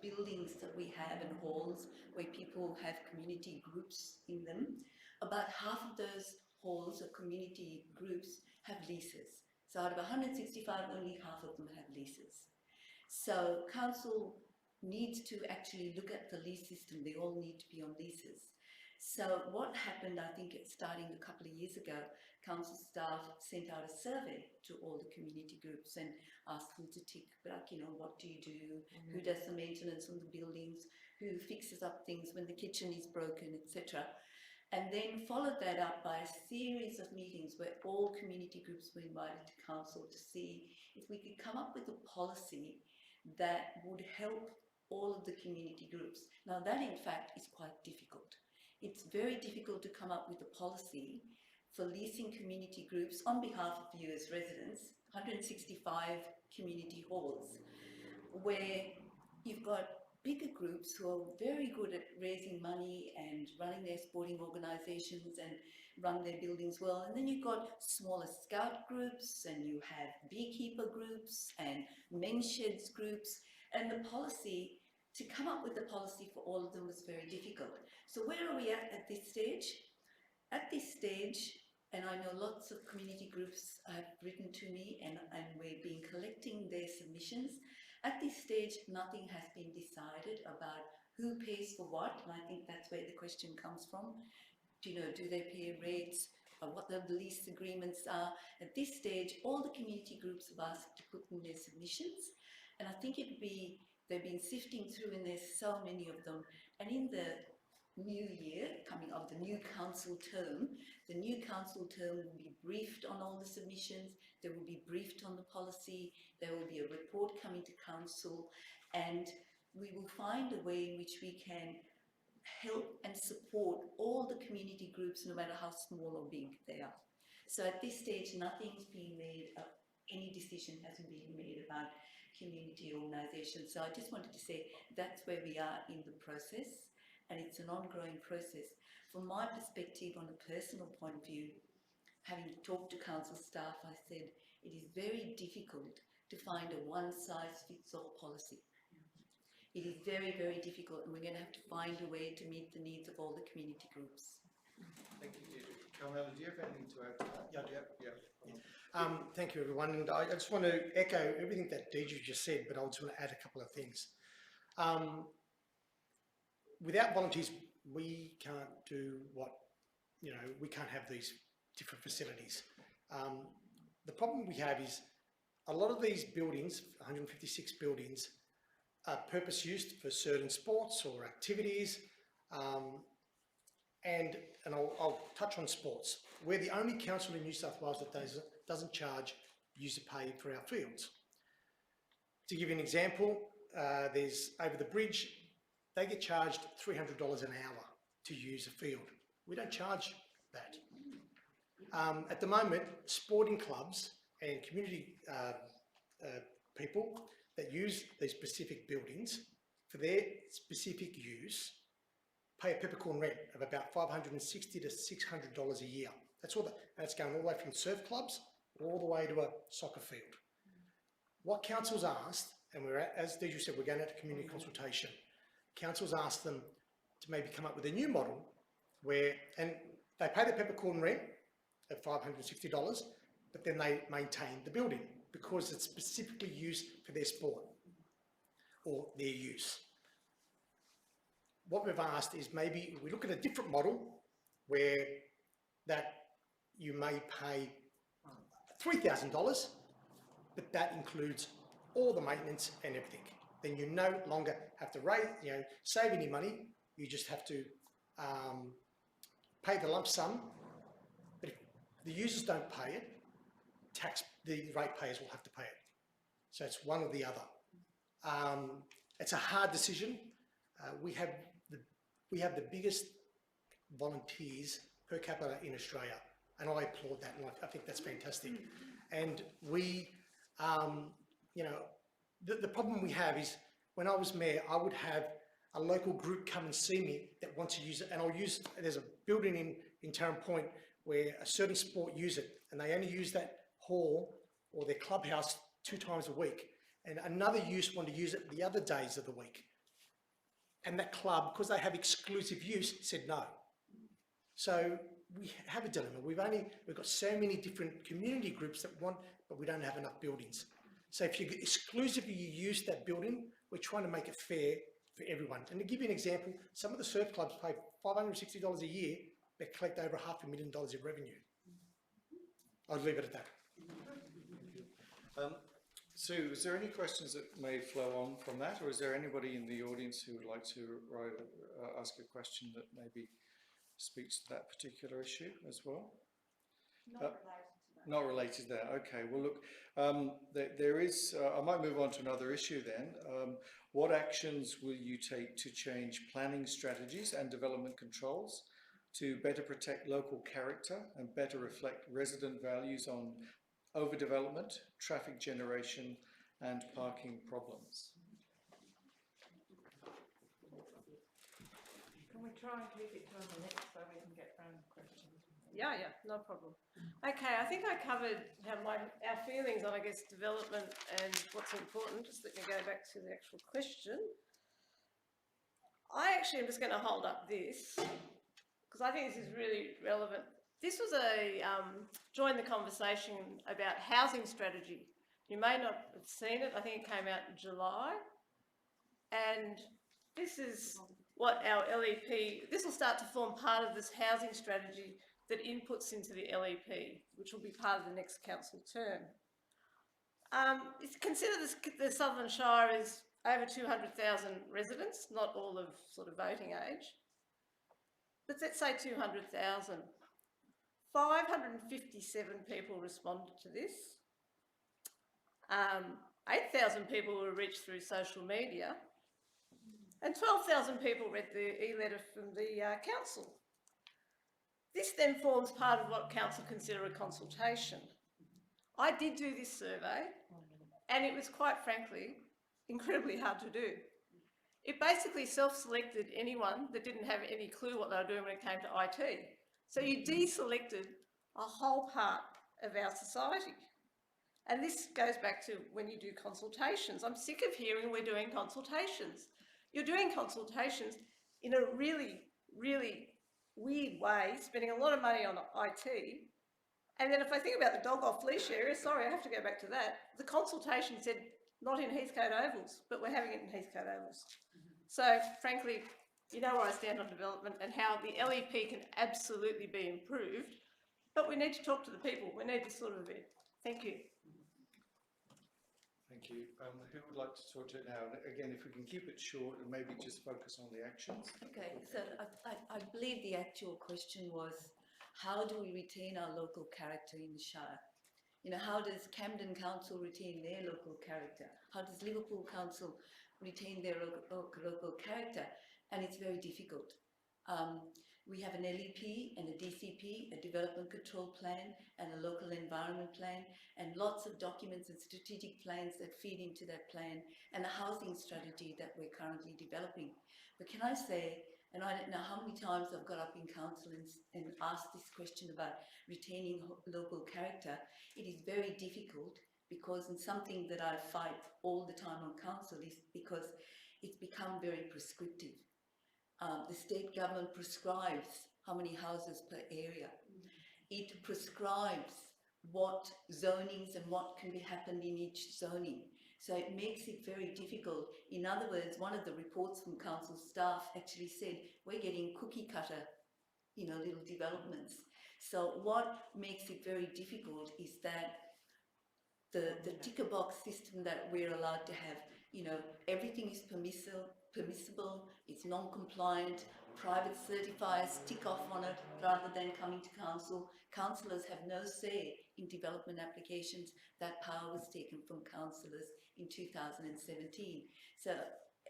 buildings that we have and halls where people have community groups in them, about half of those halls or community groups have leases. So out of 165, only half of them have leases. So council needs to actually look at the lease system. They all need to be on leases. So what happened, I think it's starting a couple of years ago, council staff sent out a survey to all the community groups and asked them to tick, like, you know, what do you do? Who does the maintenance on the buildings? Who fixes up things when the kitchen is broken, etc. And then followed that up by a series of meetings where all community groups were invited to council to see if we could come up with a policy that would help all of the community groups. Now that in fact is quite difficult. It's very difficult to come up with a policy for leasing community groups on behalf of you as residents, 165 community halls, where you've got bigger groups who are very good at raising money and running their sporting organisations and run their buildings well. And then you've got smaller scout groups, and you have beekeeper groups and men's sheds groups, and the policy, to come up with a policy for all of them was very difficult. So where are we at this stage? At this stage, and I know lots of community groups have written to me, and we've been collecting their submissions. At this stage, nothing has been decided about who pays for what, and I think that's where the question comes from. Do they pay rates, what the lease agreements are? At this stage, all the community groups have asked to put in their submissions, and I think they've been sifting through, and there's so many of them. And in the new year, coming up, the new council term will be briefed on all the submissions, they will be briefed on the policy, there will be a report coming to council, and we will find a way in which we can help and support all the community groups, no matter how small or big they are. So at this stage, nothing's been made any decision hasn't been made about community organisation. So I just wanted to say that's where we are in the process, and it's an ongoing process. From my perspective, on a personal point of view, having talked to council staff, I said it is very difficult to find a one-size-fits-all policy. It is very, very difficult, and we're going to have to find a way to meet the needs of all the community groups. Thank you, Deirdre. Carmela, do you have anything to add to that? Yeah. Thank you, everyone. And I just want to echo everything that Deidre just said, but I just want to add a couple of things. Without volunteers, we can't do what, we can't have these different facilities. The problem we have is a lot of these buildings, 156 buildings, are purpose used for certain sports or activities. And I'll touch on sports. We're the only council in New South Wales that doesn't charge user pay for our fields. To give you an example, there's over the bridge, they get charged $300 an hour to use a field. We don't charge that. At the moment, sporting clubs and community people that use these specific buildings for their specific use pay a peppercorn rent of about $560 to $600 a year. That's going all the way from surf clubs all the way to a soccer field. What council's asked, and as Deidre said, we're going out to community consultation. Council's asked them to maybe come up with a new model and they pay the peppercorn rent at $560, but then they maintain the building because it's specifically used for their sport or their use. What we've asked is maybe we look at a different model where that you may pay $3,000, but that includes all the maintenance and everything. Then you no longer have to save any money. You just have to pay the lump sum. But if the users don't pay it, the ratepayers will have to pay it. So it's one or the other. It's a hard decision. We have the biggest volunteers per capita in Australia, and I applaud that, and I think that's fantastic. And we, the problem we have is when I was mayor, I would have a local group come and see me that wants to use it, and there's a building in Tarrant Point where a certain sport use it, and they only use that hall or their clubhouse 2 times a week, and another use want to use it the other days of the week. And that club, because they have exclusive use, said no. So we have a dilemma. We've got so many different community groups that want, but we don't have enough buildings. So if you exclusively use that building, we're trying to make it fair for everyone. And to give you an example, some of the surf clubs pay $560 a year, they collect over $500,000 in revenue. I'll leave it at that. Sue, is there any questions that may flow on from that, or is there anybody in the audience who would like to ask a question that maybe speaks to that particular issue as well? Not related to that. Okay. Well, look, there is. I might move on to another issue then. What actions will you take to change planning strategies and development controls to better protect local character and better reflect resident values on overdevelopment, traffic generation, and parking problems? Can we try and keep it to a minute so we can get round the questions? Yeah, no problem. Okay, I think I covered our feelings on, development and what's important. Just let me go back to the actual question. I actually am just going to hold up this because I think this is really relevant. This was join the conversation about housing strategy. You may not have seen it. I think it came out in July. And this is what our LEP, this will start to form part of this housing strategy that inputs into the LEP, which will be part of the next council term. Consider the Sutherland Shire is over 200,000 residents, not all of sort of voting age. But let's say 200,000. 557 people responded to this. 8,000 people were reached through social media, and 12,000 people read the e-letter from the council. This then forms part of what council consider a consultation. I did do this survey, and it was quite frankly incredibly hard to do. It basically self-selected anyone that didn't have any clue what they were doing when it came to IT. So you deselected a whole part of our society. And this goes back to when you do consultations. I'm sick of hearing we're doing consultations. You're doing consultations in a really, really weird way, spending a lot of money on IT. And then if I think about the dog off leash area, sorry, I have to go back to that. The consultation said not in Heathcote Ovals, but we're having it in Heathcote Ovals. So frankly, you know where I stand on development and how the LEP can absolutely be improved, but we need to talk to the people. We need this sort of event. Thank you. Thank you. Who would like to talk to it now? Again, if we can keep it short and maybe just focus on the actions. Okay, so I believe the actual question was, how do we retain our local character in the Shire? You know, how does Camden Council retain their local character? How does Liverpool Council retain their local character? And it's very difficult. We have an LEP and a DCP, a development control plan and a local environment plan, and lots of documents and strategic plans that feed into that plan, and a housing strategy that we're currently developing. But can I say, and I don't know how many times I've got up in council and asked this question about retaining local character, it is very difficult because, and something that I fight all the time on council, is because it's become very prescriptive. The state government prescribes how many houses per area. It prescribes what zonings and what can be happened in each zoning. So it makes it very difficult. In other words, one of the reports from council staff actually said, we're getting cookie cutter, you know, little developments. So what makes it very difficult is that the ticker box system that we're allowed to have, you know, everything is permissible, it's non-compliant, private certifiers tick off on it rather than coming to council. Councillors have no say in development applications. That power was taken from councillors in 2017. So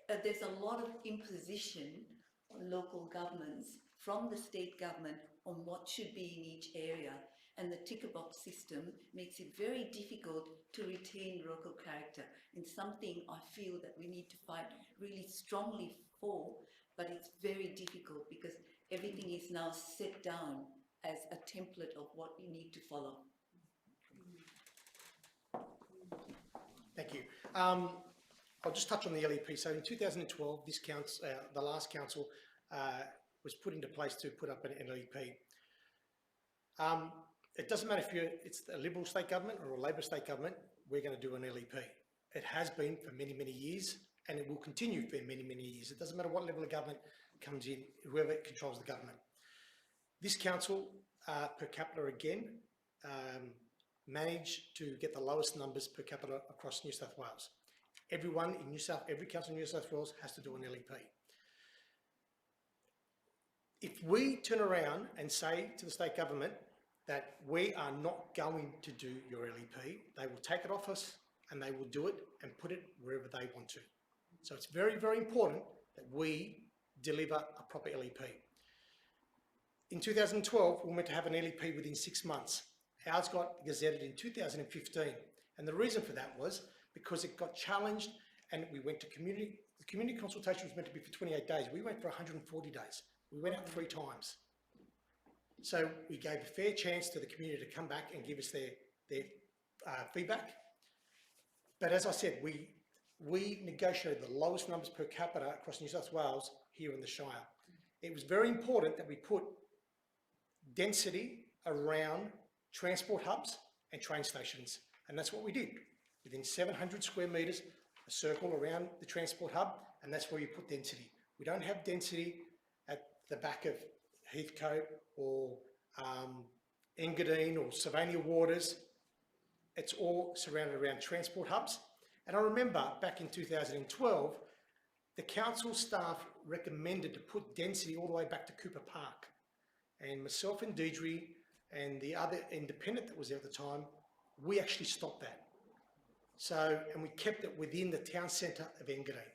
there's a lot of imposition on local governments from the state government on what should be in each area. And the ticker box system makes it very difficult to retain local character, and something I feel that we need to fight really strongly for, but it's very difficult because everything is now set down as a template of what you need to follow. Thank you. I'll just touch on the LEP. So in 2012, this council, the last council was put into place to put up an LEP. It doesn't matter if it's a Liberal state government or a Labor state government, we're going to do an LEP. It has been for many, many years, and it will continue for many, many years. It doesn't matter what level of government comes in, whoever controls the government. This council, per capita again, managed to get the lowest numbers per capita across New South Wales. Every council in New South Wales has to do an LEP. If we turn around and say to the state government that we are not going to do your LEP, they will take it off us and they will do it and put it wherever they want to. So it's very, very important that we deliver a proper LEP. In 2012, we were meant to have an LEP within 6 months. Ours got gazetted in 2015. And the reason for that was because it got challenged and we went to community. The community consultation was meant to be for 28 days. We went for 140 days. We went out 3 times. So we gave a fair chance to the community to come back and give us their feedback. But as I said, we negotiated the lowest numbers per capita across New South Wales here in the Shire. It was very important that we put density around transport hubs and train stations. And that's what we did. Within 700 square metres, a circle around the transport hub, and that's where you put density. We don't have density at the back of Heathcote or Engadine or Sylvania Waters. It's all surrounded around transport hubs. And I remember back in 2012, the council staff recommended to put density all the way back to Cooper Park. And myself and Deidre and the other independent that was there at the time, we actually stopped that. So, and we kept it within the town centre of Engadine.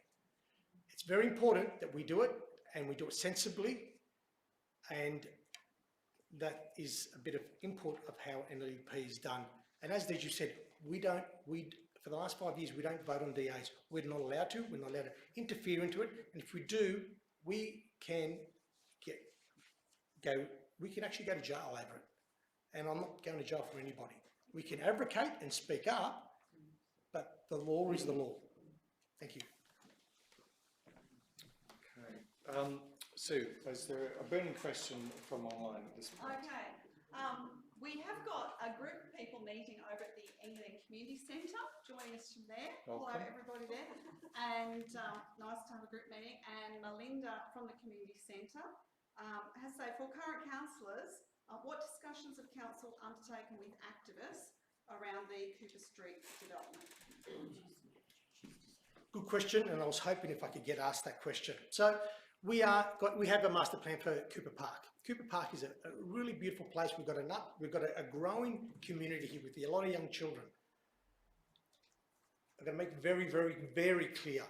It's very important that we do it, and we do it sensibly, and that is a bit of input of how an LEP is done And as Deju said, for the last 5 years, we don't vote on DAs. We're not allowed to. We're not allowed to interfere into it. And if we do, we can actually go to jail over it. And I'm not going to jail for anybody. We can advocate and speak up, but the law is the law. Thank you. Okay. Sue, is there a burning question from online at this point? Okay. We have got a group of people meeting over at the Engadine Community Centre, joining us from there. Welcome. Hello, everybody there. And nice to have a group meeting. And Melinda from the Community Centre has said, for current councillors, what discussions have council undertaken with activists around the Cooper Street development? Good question, and I was hoping if I could get asked that question. So we have a master plan for Cooper Park. Cooper Park is a really beautiful place. We've got a growing community here with a lot of young children. I'm going to make very, very, very clear.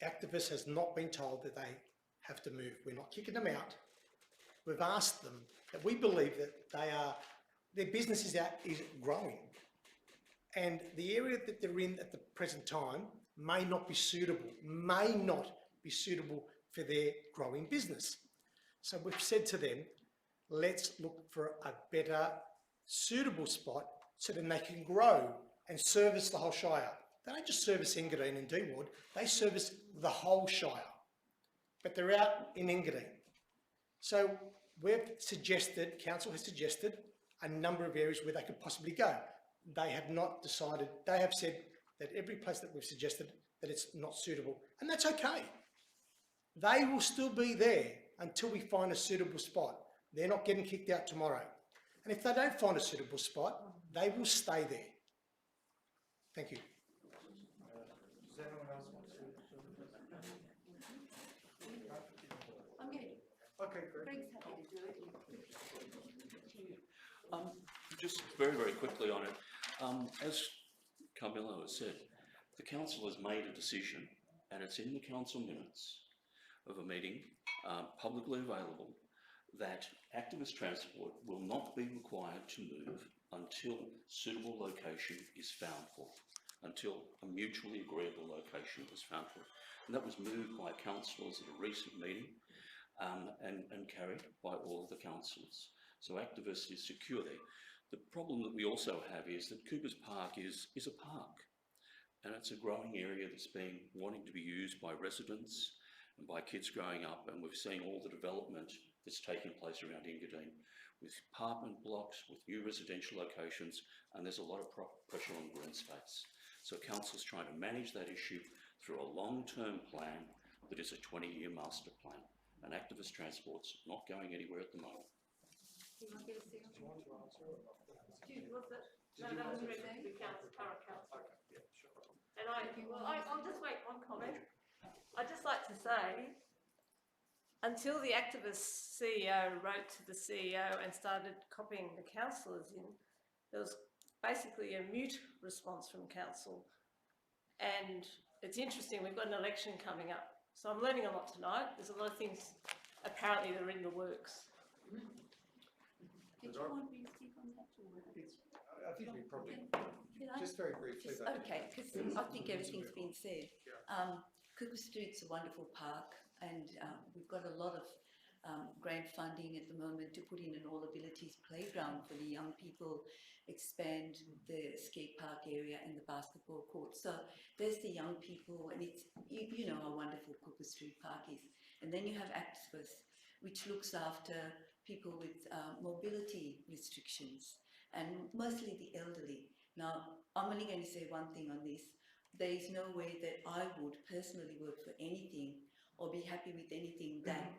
Activists has not been told that they have to move. We're not kicking them out. We've asked them that we believe that their business is growing, and the area that they're in at the present time may not be suitable for their growing business. So we've said to them, let's look for a better suitable spot so then they can grow and service the whole Shire. They don't just service Engadine and Deanwood, they service the whole Shire. But they're out in Engadine. So council has suggested a number of areas where they could possibly go. They have not decided, they have said that every place that we've suggested that it's not suitable, and that's okay. They will still be there until we find a suitable spot. They're not getting kicked out tomorrow. And if they don't find a suitable spot, they will stay there. Thank you. Does anyone else want to? I'm going to. Okay, great. Greg's happy to do it. Just very, very quickly on it. As Carmelo has said, the council has made a decision, and it's in the council minutes of a meeting, publicly available, that activist transport will not be required to move until suitable location is found for, until a mutually agreeable location is found for. And that was moved by councillors at a recent meeting and carried by all of the councillors. So activists is secure there. The problem that we also have is that Cooper's Park is a park, and it's a growing area that's been wanting to be used by residents and by kids growing up, and we've seen all the development that's taking place around Engadine with apartment blocks, with new residential locations, and there's a lot of pressure on green space. So council's trying to manage that issue through a long-term plan that is a 20-year master plan, and activist transport's not going anywhere at the moment. Do you want to get a second? Was it? No, that was the current council. Yeah, sure. And I'll just make one comment. I'd just like to say, until the activist CEO wrote to the CEO and started copying the councillors in, there was basically a mute response from council. And it's interesting, we've got an election coming up. So I'm learning a lot tonight. There's a lot of things apparently that are in the works. Did you want me to speak on that? I think we probably, Did I? just very briefly. Okay, because I think everything's been said. Cooper Street's a wonderful park, and we've got a lot of grant funding at the moment to put in an all-abilities playground for the young people, expand the skate park area and the basketball court. So there's the young people, and it's, you know how wonderful Cooper Street Park is. And then you have activists, which looks after people with mobility restrictions, and mostly the elderly. Now, I'm only going to say one thing on this. There is no way that I would personally work for anything or be happy with anything that,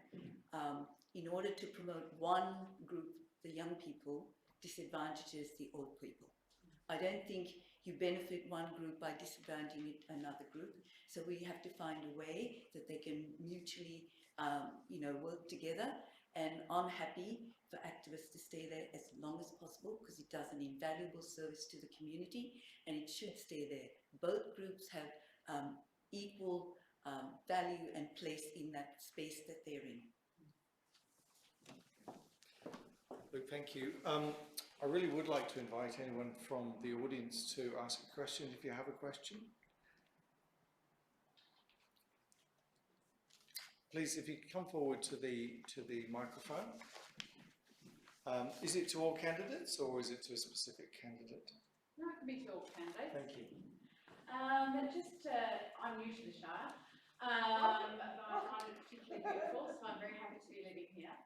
in order to promote one group, the young people, disadvantages the old people. I don't think you benefit one group by disadvantaging another group. So we have to find a way that they can mutually, work together. And I'm happy for activists to stay there as long as possible because it does an invaluable service to the community, and it should stay there. Both groups have equal value and place in that space that they're in. Luke, thank you. I really would like to invite anyone from the audience to ask a question if you have a question. Please, if you could come forward to the microphone. Is it to all candidates or is it to a specific candidate? No, it can be to all candidates. Thank you. I'm new to the Shire, but I find it particularly beautiful, so I'm very happy to be living here.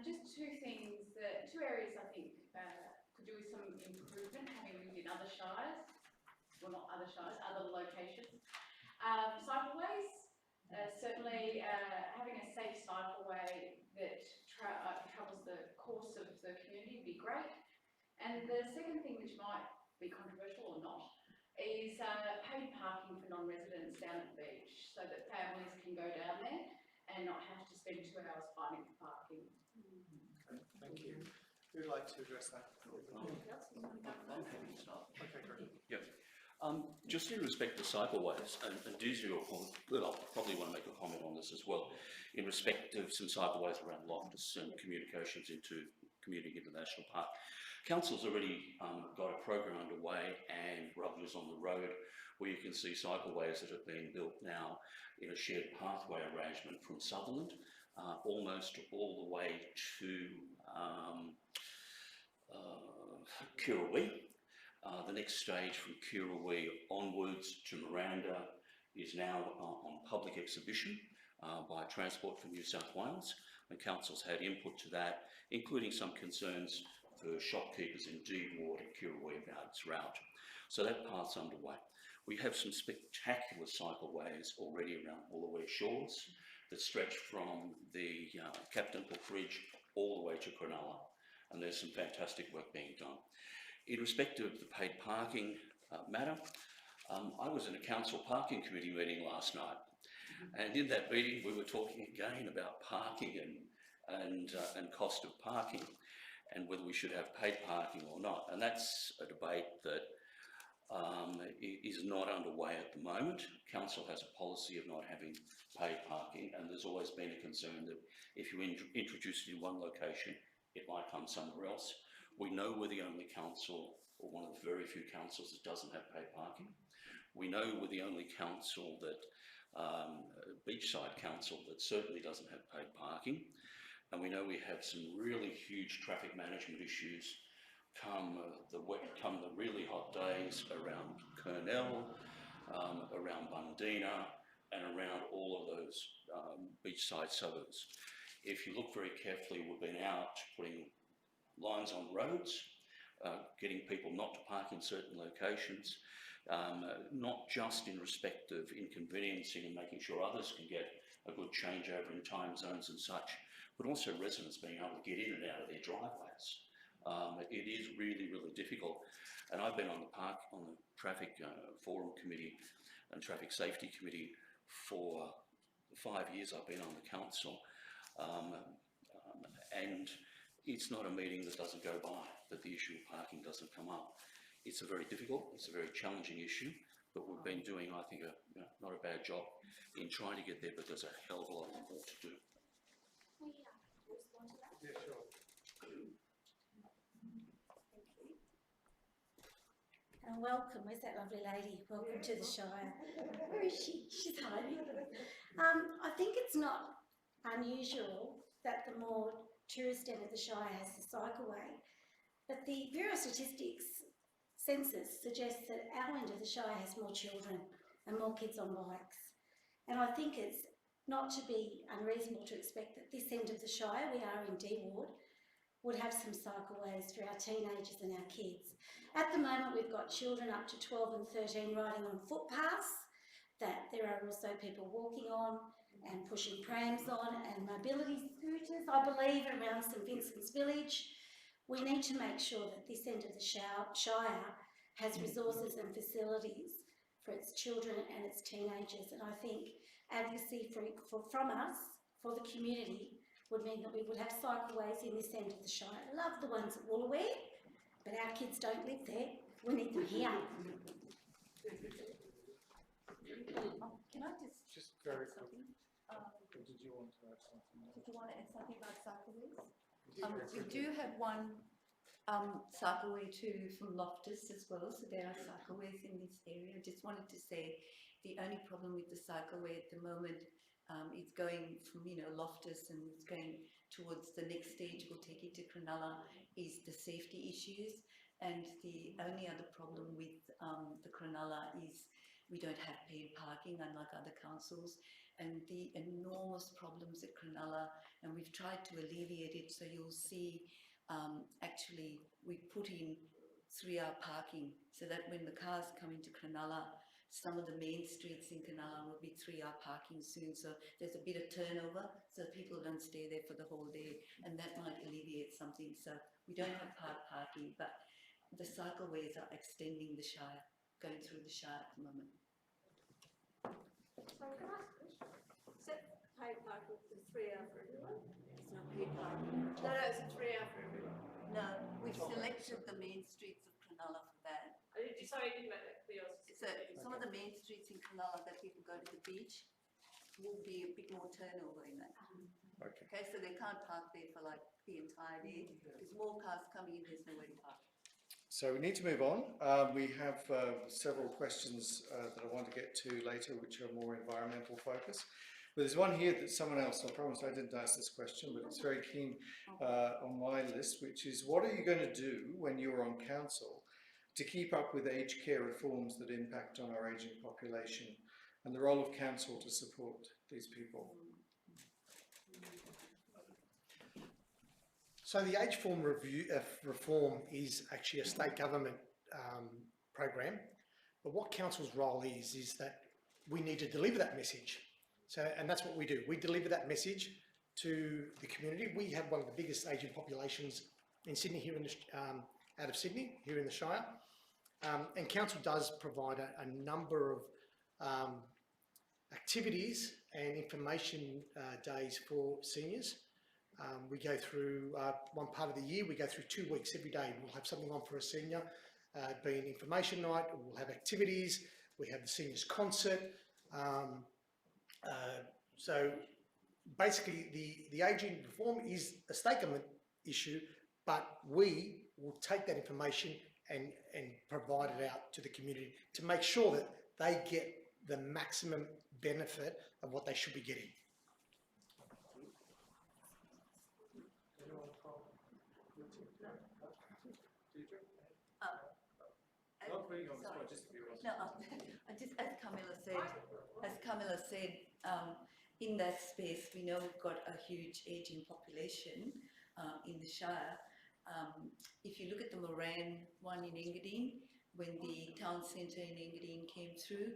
Just two areas I think could do with some improvement, having lived in other shires, well not other shires, other locations. Cycleways, certainly having a safe cycleway that travels the course of the community would be great. And the second thing, which might be controversial or not, is paid parking for non-residents down at the beach, so that families can go down there and not have to spend 2 hours finding parking. Thank you. Who would like to address that? Okay, great. Yep. Just in respect to cycleways, and Deirdre will probably want to make a comment on this as well, in respect of some cycleways around Loftus and communications into Community International Park. Council's already got a program underway and Rubblers on the Road, where you can see cycleways that have been built now in a shared pathway arrangement from Sutherland almost all the way to Kirrawee. The next stage from Kirrawee onwards to Miranda is now on public exhibition by Transport for New South Wales, and Council's had input to that, including some concerns for shopkeepers in D Ward at Kirrawee about its route. So that part's underway. We have some spectacular cycleways already around Wolloware Shores that stretch from the Captain Hook Bridge all the way to Cronulla, and there's some fantastic work being done. In respect of the paid parking matter, I was in a council parking committee meeting last night, and in that meeting we were talking again about parking and cost of parking, and whether we should have paid parking or not. And that's a debate that is not underway at the moment. Council has a policy of not having paid parking, and there's always been a concern that if you introduce it in one location, it might come somewhere else. We know we're the only council, or one of the very few councils that doesn't have paid parking. We know we're the only council that, beachside council, that certainly doesn't have paid parking. And we know we have some really huge traffic management issues come the really hot days around Kurnell, around Bundina, and around all of those beachside suburbs. If you look very carefully, we've been out putting lines on roads, getting people not to park in certain locations, not just in respect of inconveniencing and making sure others can get a good changeover in time zones and such, but also residents being able to get in and out of their driveways. It is really, really difficult. And I've been on the traffic forum committee and traffic safety committee for 5 years. I've been on the council, and it's not a meeting that doesn't go by, that the issue of parking doesn't come up. It's a very difficult, it's a very challenging issue, but we've been doing, I think, not a bad job in trying to get there, but there's a hell of a lot more to do. Yeah, sure. And welcome, where's that lovely lady? Welcome to the Shire. Where is she? She's hiding. I think it's not unusual that the more tourist end of the Shire has the cycleway, but the Bureau of Statistics census suggests that our end of the Shire has more children and more kids on bikes. And I think it's not to be unreasonable to expect that this end of the Shire, we are in D Ward, would have some cycleways for our teenagers and our kids. At the moment, we've got children up to 12 and 13 riding on footpaths, that there are also people walking on and pushing prams on, and mobility scooters, I believe, around St Vincent's Village. We need to make sure that this end of the Shire has resources and facilities for its children and its teenagers, and I think advocacy from us, for the community, would mean that we would have cycleways in this end of the Shire. I love the ones at Wolloware, but our kids don't live there. We need them here. Can I Just very quick. something? Did you want to add something? Did you want to add something about cycleways? We do have one cycleway from Loftus as well, so there are cycleways in this area. I just wanted to say the only problem with the cycleway at the moment is going from, Loftus and it's going towards the next stage, we'll take it to Cronulla, is the safety issues. And the only other problem with the Cronulla is we don't have paid parking, unlike other councils. And the enormous problems at Cronulla, and we've tried to alleviate it, so you'll see actually we put in 3-hour parking so that when the cars come into Cronulla, some of the main streets in Cronulla will be 3-hour parking soon, so there's a bit of turnover, so people don't stay there for the whole day, and that might alleviate something. So we don't have parking, but the cycleways are extending the Shire, going through the Shire at the moment. So can I ask a question? Is that paid parking for 3-hour for everyone? It's not paid parking. No, it's a 3-hour for everyone. No, we've selected the main streets of Cronulla for that. Sorry, I didn't make that clear. So some of the main streets in Cronulla that people go to the beach will be a bit more turnover in that. Okay. Okay, so they can't park there for like the entire day. There's more cars coming in, there's nowhere to park. So we need to move on. We have several questions that I want to get to later, which are more environmental focused. But there's one here that someone else, I promise I didn't ask this question, but it's very keen on my list, which is what are you going to do when you're on council to keep up with aged care reforms that impact on our ageing population and the role of council to support these people? So the age form reform is actually a state government program, but what council's role is that we need to deliver that message. So, and that's what we do. We deliver that message to the community. We have one of the biggest ageing populations in Sydney, here in the, out of Sydney, here in the Shire. And council does provide a number of activities and information days for seniors. We go through one part of the year, we go through 2 weeks every day. We'll have something on for a senior, being information night, we'll have activities, we have the seniors concert. So basically the ageing reform is a state government issue, but we will take that information and provide it out to the community to make sure that they get the maximum benefit of what they should be getting. Just as Camilla said, in that space, we know we've got a huge ageing population in the Shire. If you look at the Moran one in Engadine, when the town centre in Engadine came through,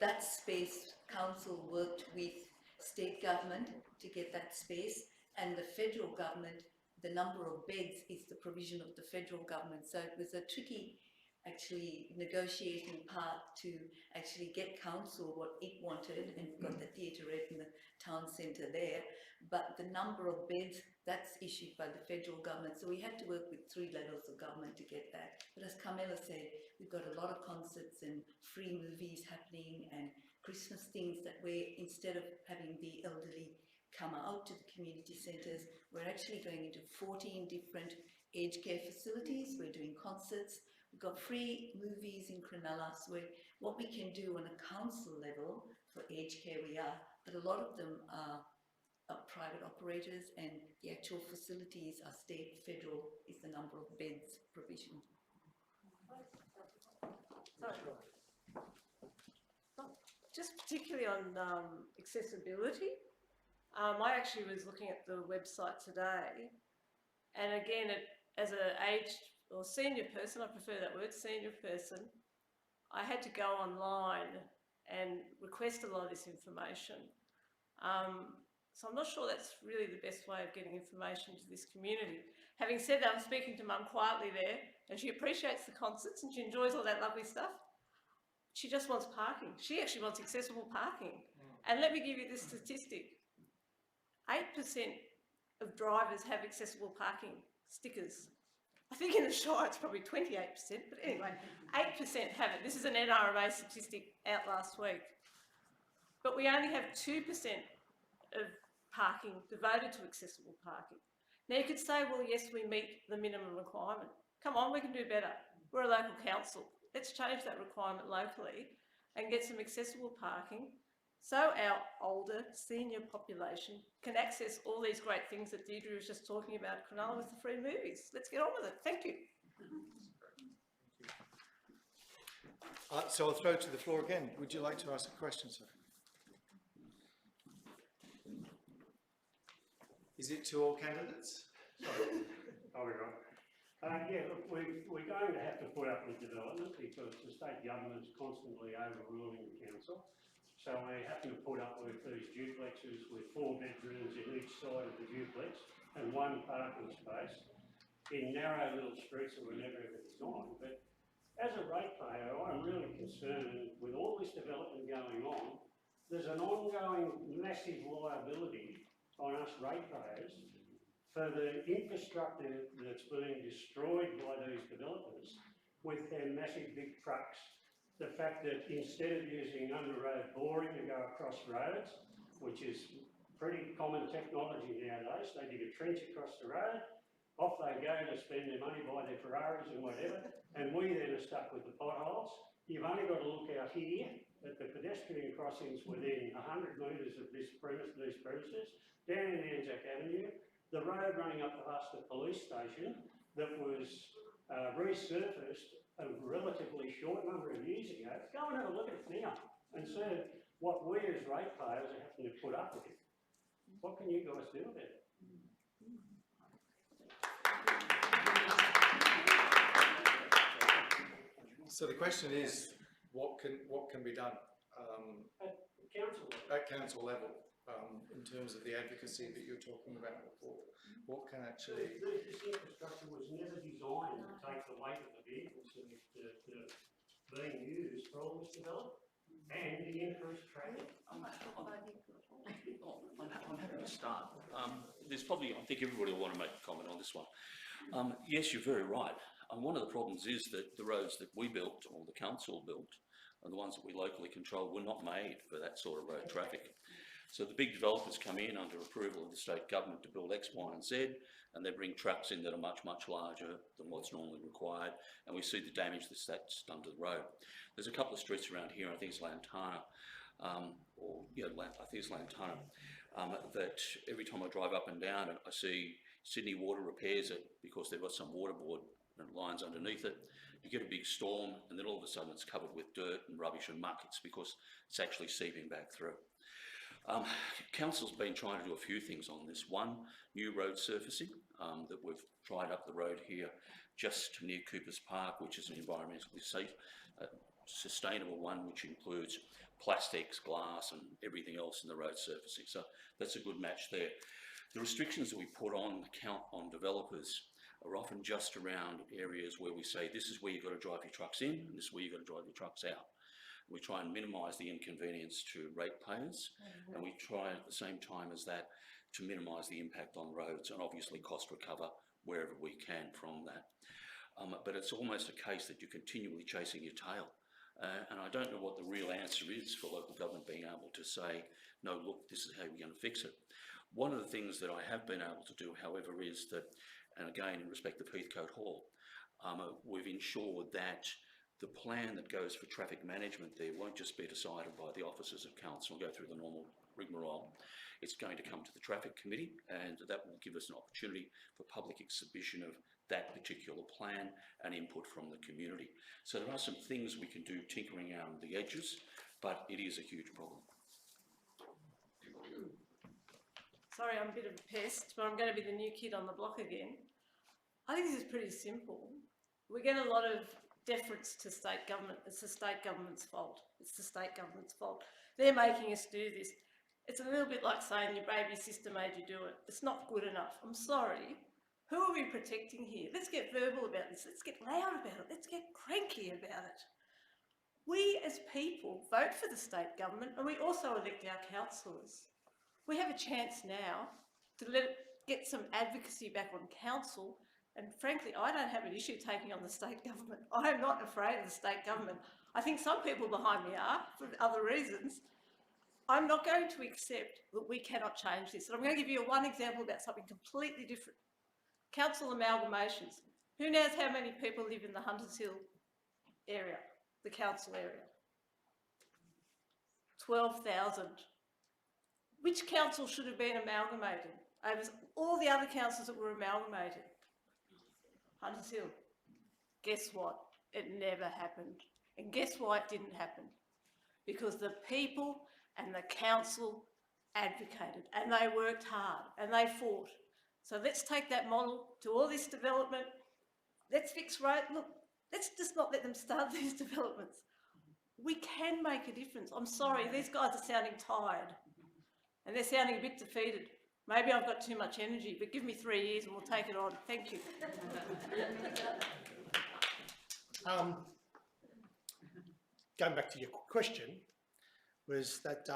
that space, council worked with state government to get that space, and the federal government, the number of beds is the provision of the federal government. So it was a tricky actually negotiating part to actually get council what it wanted, and got the theaterette in the town centre there, but the number of beds, that's issued by the federal government. So we had to work with 3 levels of government to get that. But as Carmela said, we've got a lot of concerts and free movies happening and Christmas things that we, instead of having the elderly come out to the community centres, we're actually going into 14 different aged care facilities. We're doing concerts. We've got free movies in Cronulla. So what we can do on a council level for aged care we are, but a lot of them are private operators, and the actual facilities are state, federal is the number of beds provisioned. Just particularly on accessibility, I actually was looking at the website today, and again, as an aged or senior person, I prefer that word, senior person, I had to go online and request a lot of this information. So I'm not sure that's really the best way of getting information to this community. Having said that, I'm speaking to Mum quietly there, and she appreciates the concerts and she enjoys all that lovely stuff. She just wants parking. She actually wants accessible parking. And let me give you this statistic. 8% of drivers have accessible parking stickers. I think in the Shire it's probably 28%, but anyway, 8% have it. This is an NRMA statistic out last week. But we only have 2% of parking devoted to accessible parking. Now you could say, well, yes, we meet the minimum requirement. Come on, we can do better. We're a local council. Let's change that requirement locally and get some accessible parking so our older senior population can access all these great things that Deirdre was just talking about, Cronulla, with the free movies. Let's get on with it. Thank you. So I'll throw to the floor again. Would you like to ask a question, sir? Is it to all candidates? Sorry, I'll be right. Yeah, look, we're going to have to put up with development because the state government's constantly overruling the council. So we're having to put up with these duplexes with 4 bedrooms in each side of the duplex and 1 parking space in narrow little streets that were never ever designed. But as a ratepayer, I'm really concerned with all this development going on. There's an ongoing massive liability on us ratepayers for the infrastructure that's being destroyed by these developers with their massive big trucks. The fact that instead of using under-road boring to go across roads, which is pretty common technology nowadays, they dig a trench across the road, off they go to spend their money, buy their Ferraris and whatever, and we then are stuck with the potholes. You've only got to look out here at the pedestrian crossings within 100 metres of these premises, down in Anzac Avenue, the road running up past the police station that was resurfaced a relatively short number of years ago. Go and have a look at it now and see what we as ratepayers are having to put up with. What can you guys do about it? So the question is, what can be done at council level in terms of the advocacy that you're talking about before? What can actually... This infrastructure was never designed to take the weight of the vehicles that are being used for all this development and the increased traffic. I'm happy to start. There's probably, I think everybody will want to make a comment on this one. Yes, you're very right. One of the problems is that the roads that we built, or the council built, and the ones that we locally control, were not made for that sort of road traffic. So the big developers come in under approval of the state government to build X, Y and Z, and they bring trucks in that are much, much larger than what's normally required, and we see the damage that's done to the road. There's a couple of streets around here, I think it's Lantana, I think it's Lantana, that every time I drive up and down, I see Sydney Water repairs it because they've got some waterboard and lines underneath it. You get a big storm and then all of a sudden it's covered with dirt and rubbish and muck. It's because it's actually seeping back through. Council's been trying to do a few things on this. One, new road surfacing that we've tried up the road here just near Cooper's Park, which is an environmentally safe, sustainable one, which includes plastics, glass and everything else in the road surfacing. So that's a good match there. The restrictions that we put on developers are often just around areas where we say this is where you've got to drive your trucks in and this is where you've got to drive your trucks out. We try and minimise the inconvenience to ratepayers, and we try at the same time as that to minimise the impact on roads and obviously cost recover wherever we can from that. But it's almost a case that you're continually chasing your tail. And I don't know what the real answer is for local government being able to say, no, look, this is how we're going to fix it. One of the things that I have been able to do, however, is that, and again in respect of Heathcote Hall, we've ensured that the plan that goes for traffic management there won't just be decided by the officers of council and go through the normal rigmarole. It's going to come to the traffic committee, and that will give us an opportunity for public exhibition of that particular plan and input from the community. So there are some things we can do tinkering around the edges, but it is a huge problem. Sorry, I'm a bit of a pest, but I'm going to be the new kid on the block again. I think this is pretty simple. We get a lot of deference to state government. It's the state government's fault. It's the state government's fault. They're making us do this. It's a little bit like saying your baby sister made you do it. It's not good enough. I'm sorry. Who are we protecting here? Let's get verbal about this. Let's get loud about it. Let's get cranky about it. We as people vote for the state government and we also elect our councillors. We have a chance now to get some advocacy back on council. And frankly, I don't have an issue taking on the state government. I am not afraid of the state government. I think some people behind me are, for other reasons. I'm not going to accept that we cannot change this. And I'm going to give you one example about something completely different. council amalgamations. Who knows how many people live in the Hunters Hill area, the council area? 12,000. Which council should have been amalgamated over all the other councils that were amalgamated? Hunters Hill. Guess what? It never happened. And guess why it didn't happen? Because the people and the council advocated and they worked hard and they fought. So let's take that model to all this development. Let's fix road. Look, let's just not let them start these developments. We can make a difference. I'm sorry, these guys are sounding tired and they're sounding a bit defeated. Maybe I've got too much energy, but give me 3 years and we'll take it on. Thank you. Going back to your question, was that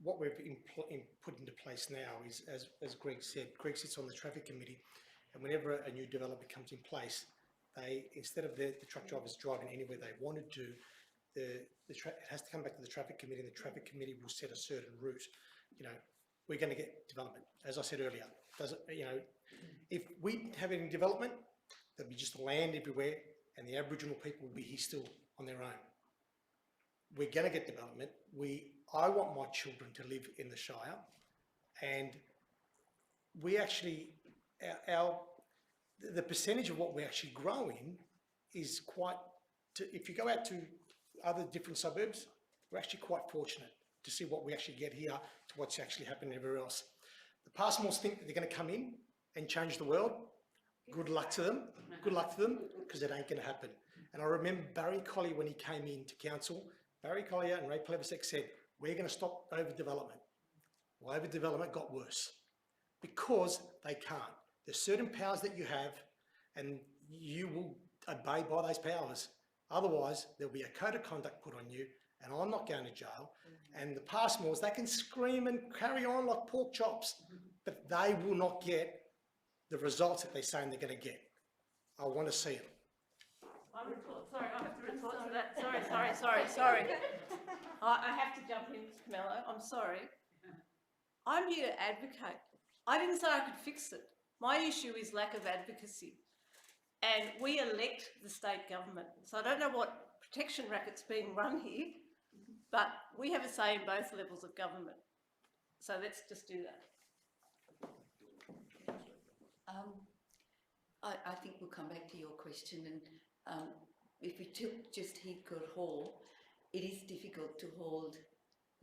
what we've put into place now is, as Greg said, Greg sits on the traffic committee, and whenever a new development comes in place, they, instead of the truck drivers driving anywhere they wanted to, it has to come back to the traffic committee, and the traffic committee will set a certain route. You know, we're going to get development, as I said earlier. If we have any development, there'll be just land everywhere, and the Aboriginal people will be here still on their own. We're going to get development. I want my children to live in the Shire, and we actually, the percentage of what we actually grow in is quite, if you go out to other different suburbs, we're actually quite fortunate to see what we actually get here to what's actually happening everywhere else. The Passmores think that they're going to come in and change the world. Good luck to them. Good luck to them, because it ain't going to happen. And I remember Barry Collier, when he came into council, Barry Collier and Ray Plevesek said, we're going to stop overdevelopment. Well, overdevelopment got worse because they can't. There's certain powers that you have, and you will obey by those powers. Otherwise, there'll be a code of conduct put on you, and I'm not going to jail. And the Passmores, they can scream and carry on like pork chops, but they will not get the results that they're saying they're going to get. I want to see it. Sorry, I have to retort to that. Sorry. I have to jump in, Mello. I'm sorry. I'm here to advocate. I didn't say I could fix it. My issue is lack of advocacy. And we elect the state government. So I don't know what protection racket's being run here, but we have a say in both levels of government. So let's just do that. I think we'll come back to your question, and if we took just Heathcote Hall, it is difficult to hold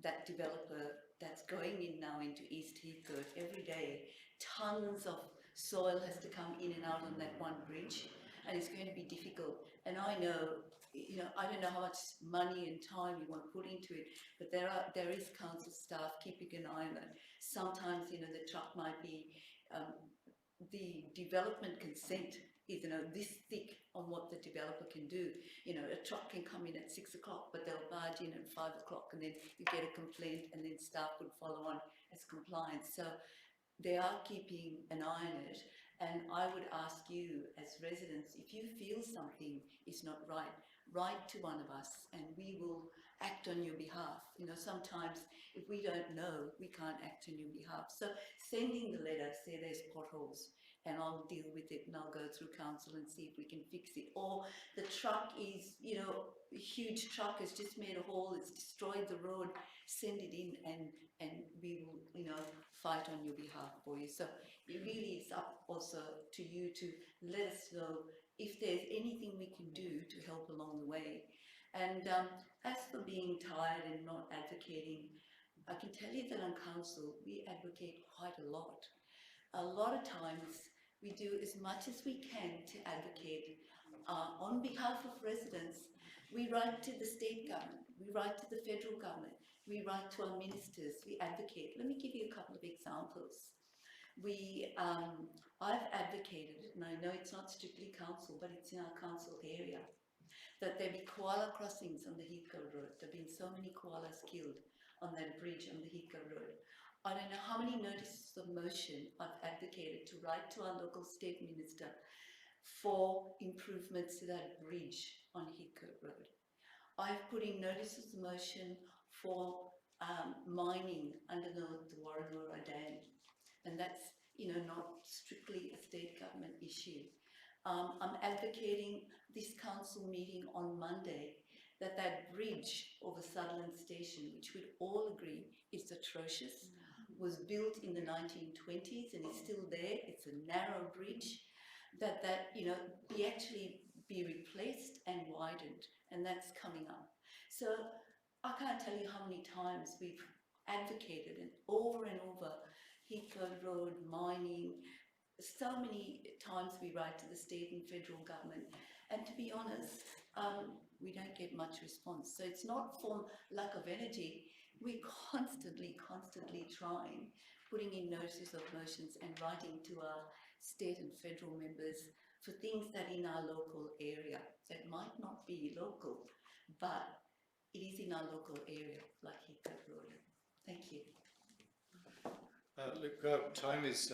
that developer that's going in now into East Heathcote every day. Tons of soil has to come in and out on that one bridge, and it's going to be difficult. And I know, I don't know how much money and time you want to put into it, but there is council staff keeping an eye on it. Sometimes, the truck might be, the development consent is, this thick on what the developer can do. A truck can come in at 6 o'clock, but they'll barge in at 5 o'clock, and then you get a complaint, and then staff would follow on as compliance. So they are keeping an eye on it. And I would ask you as residents, if you feel something is not right, write to one of us and we will act on your behalf. Sometimes if we don't know, we can't act on your behalf. So sending the letter, say there's potholes, and I'll deal with it, and I'll go through council and see if we can fix it. Or the truck is, a huge truck has just made a hole, it's destroyed the road, send it in and we will, fight on your behalf for you. So it really is up also to you to let us know if there's anything we can do to help along the way. And as for being tired and not advocating, I can tell you that on council, we advocate quite a lot. A lot of times we do as much as we can to advocate on behalf of residents. We write to the state government, we write to the federal government, we write to our ministers, we advocate. Let me give you a couple of examples. I've advocated, and I know it's not strictly council, but it's in our council area, that there be koala crossings on the Heathcote Road. There have been so many koalas killed on that bridge on the Heathcote Road. I don't know how many notices of motion I've advocated to write to our local state minister for improvements to that bridge on Heathcote Road. I've put in notices of motion for mining underneath the Woronora Dam, and that's not strictly a state government issue. I'm advocating this council meeting on Monday that bridge over Sutherland Station, which we'd all agree is atrocious, was built in the 1920s and is still there. It's a narrow bridge that be replaced and widened, and that's coming up. So I can't tell you how many times we've advocated and over Heathcote Road, mining, so many times we write to the state and federal government, and to be honest, we don't get much response. So it's not from lack of energy. We're constantly trying, putting in notices of motions and writing to our state and federal members for things that in our local area that might not be local, but it is in our local area, like Heathcote Road. Thank you. Look, time is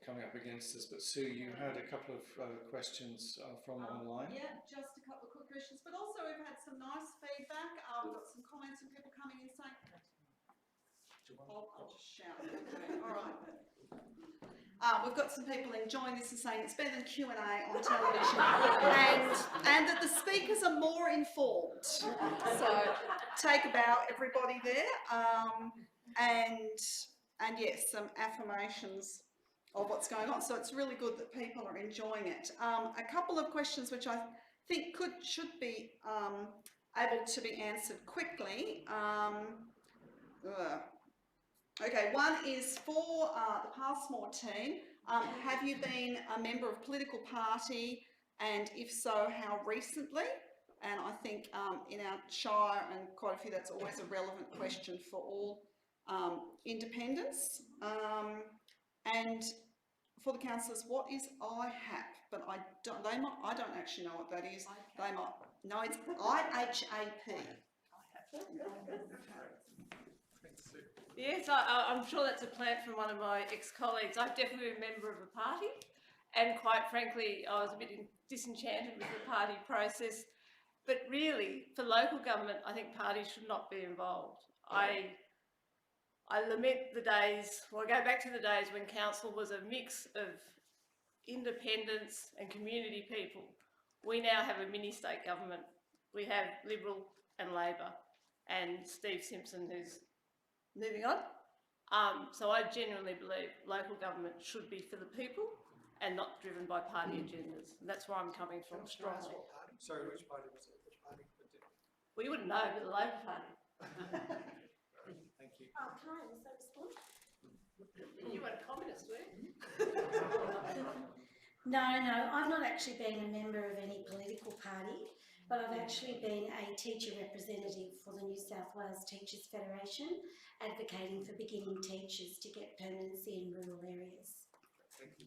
coming up against us, but Sue, you had a couple of questions from online. Yeah, just a couple of quick questions, but also we've had some nice feedback. We've got some comments from people coming in saying, I'll just shout. Okay, all right. We've got some people enjoying this and saying it's better than Q&A on television, and that the speakers are more informed. So take a bow, everybody there, and yes, some affirmations of what's going on. So it's really good that people are enjoying it. A couple of questions which I think should be able to be answered quickly. Okay, one is for the Passmore team. Have you been a member of a political party, and if so, how recently? And I think in our Shire and quite a few, that's always a relevant question for all independents. And for the councillors, what is IHAP? But I don't actually know what that is. They might. No, it's IHAP. Yes, I'm sure that's a plant from one of my ex-colleagues. I've definitely been a member of a party, and quite frankly, I was a bit disenchanted with the party process. But really, for local government, I think parties should not be involved. I lament the days, well, I go back to the days when council was a mix of independents and community people. We now have a mini-state government. We have Liberal and Labor and Steve Simpson, who's moving on. So I genuinely believe local government should be for the people and not driven by party agendas. And that's where I'm coming from strongly. Sorry, which party was it? Which party? Well, you wouldn't know, but the Labor Party. Thank you. Can I also respond? You weren't a communist, were you? No, I've not actually been a member of any political party, but I've actually been a teacher representative for the New South Wales Teachers Federation, advocating for beginning teachers to get permanency in rural areas. Thank you.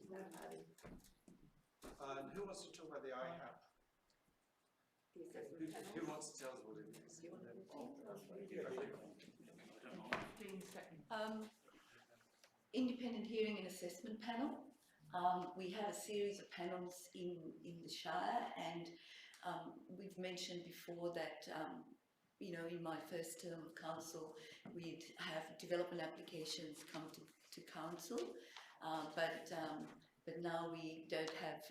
Who wants to talk about the IHAP? Who wants to tell us what it is? Independent Hearing and Assessment Panel. We have a series of panels in the Shire, and we've mentioned before that in my first term of council, we'd have development applications come to council, but now we don't have.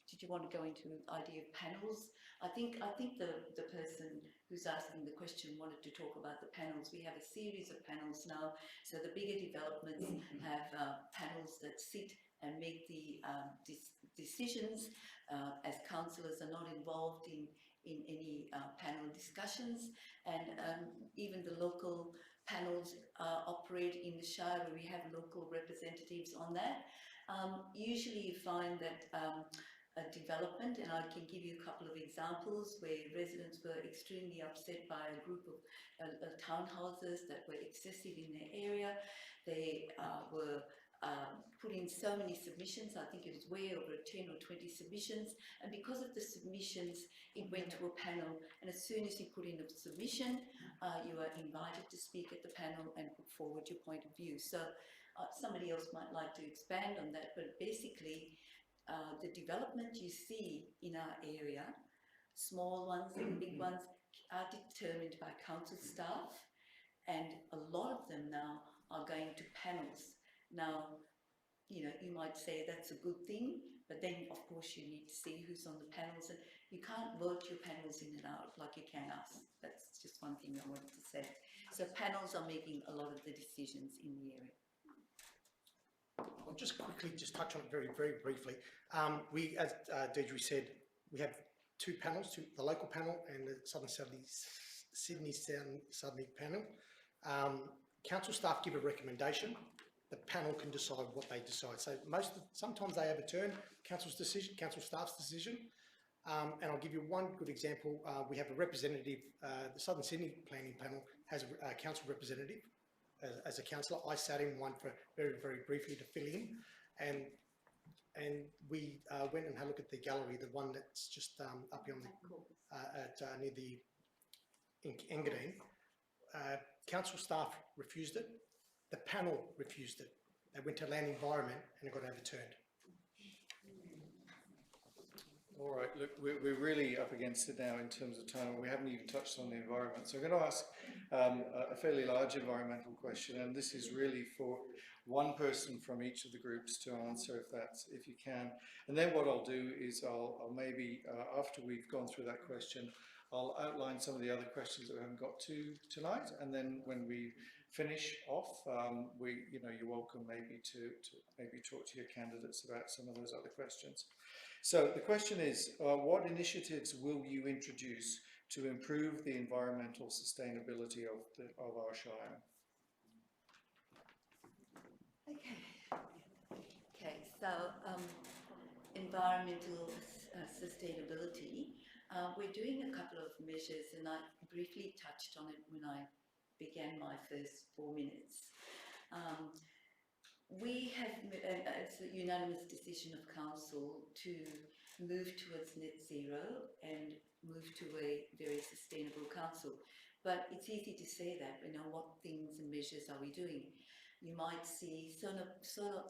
Did you want to go into the idea of panels? I think the person who's asking the question wanted to talk about the panels. We have a series of panels now. So the bigger developments have panels that sit and make the decisions, as councillors are not involved in any panel discussions, and even the local panels operate in the Shire where we have local representatives on that. Usually you find that a development, and I can give you a couple of examples where residents were extremely upset by a group of townhouses that were excessive in their area. They were put in so many submissions. I think it was way over 10 or 20 submissions, and because of the submissions it went to a panel, and as soon as you put in a submission you are invited to speak at the panel and put forward your point of view. So somebody else might like to expand on that, but basically the development you see in our area, small ones and big ones, are determined by council staff, and a lot of them now are going to panels. Now, you know, you might say that's a good thing, but then of course you need to see who's on the panels, and you can't vote your panels in and out like you can us. That's just one thing I wanted to say. So panels are making a lot of the decisions in the area. I'll just quickly touch on it very, very briefly. We, as Deidre said, we have two panels, the local panel and the Southern Sydney Southern panel. Council staff give a recommendation. The panel can decide what they decide. So sometimes they overturn council staff's decision. And I'll give you one good example. We have a representative, the Southern Sydney Planning Panel has a council representative as a councillor. I sat in one for very, very briefly to fill in, and we went and had a look at the gallery, the one that's just up beyond the, near the Engadine. Council staff refused it. The panel refused it. They went to land environment and it got overturned. All right, look, we're really up against it now in terms of time. We haven't even touched on the environment. So I'm going to ask a fairly large environmental question, and this is really for one person from each of the groups to answer, if you can. And then what I'll do is I'll maybe, after we've gone through that question, I'll outline some of the other questions that we haven't got to tonight, and then when we finish off, you're welcome maybe to maybe talk to your candidates about some of those other questions. So the question is, what initiatives will you introduce to improve the environmental sustainability of our Shire? Okay, so environmental sustainability, we're doing a couple of measures, and I briefly touched on it when I began my first 4 minutes. We have, it's a unanimous decision of council to move towards net zero and move to a very sustainable council. But it's easy to say that, what things and measures are we doing? You might see solar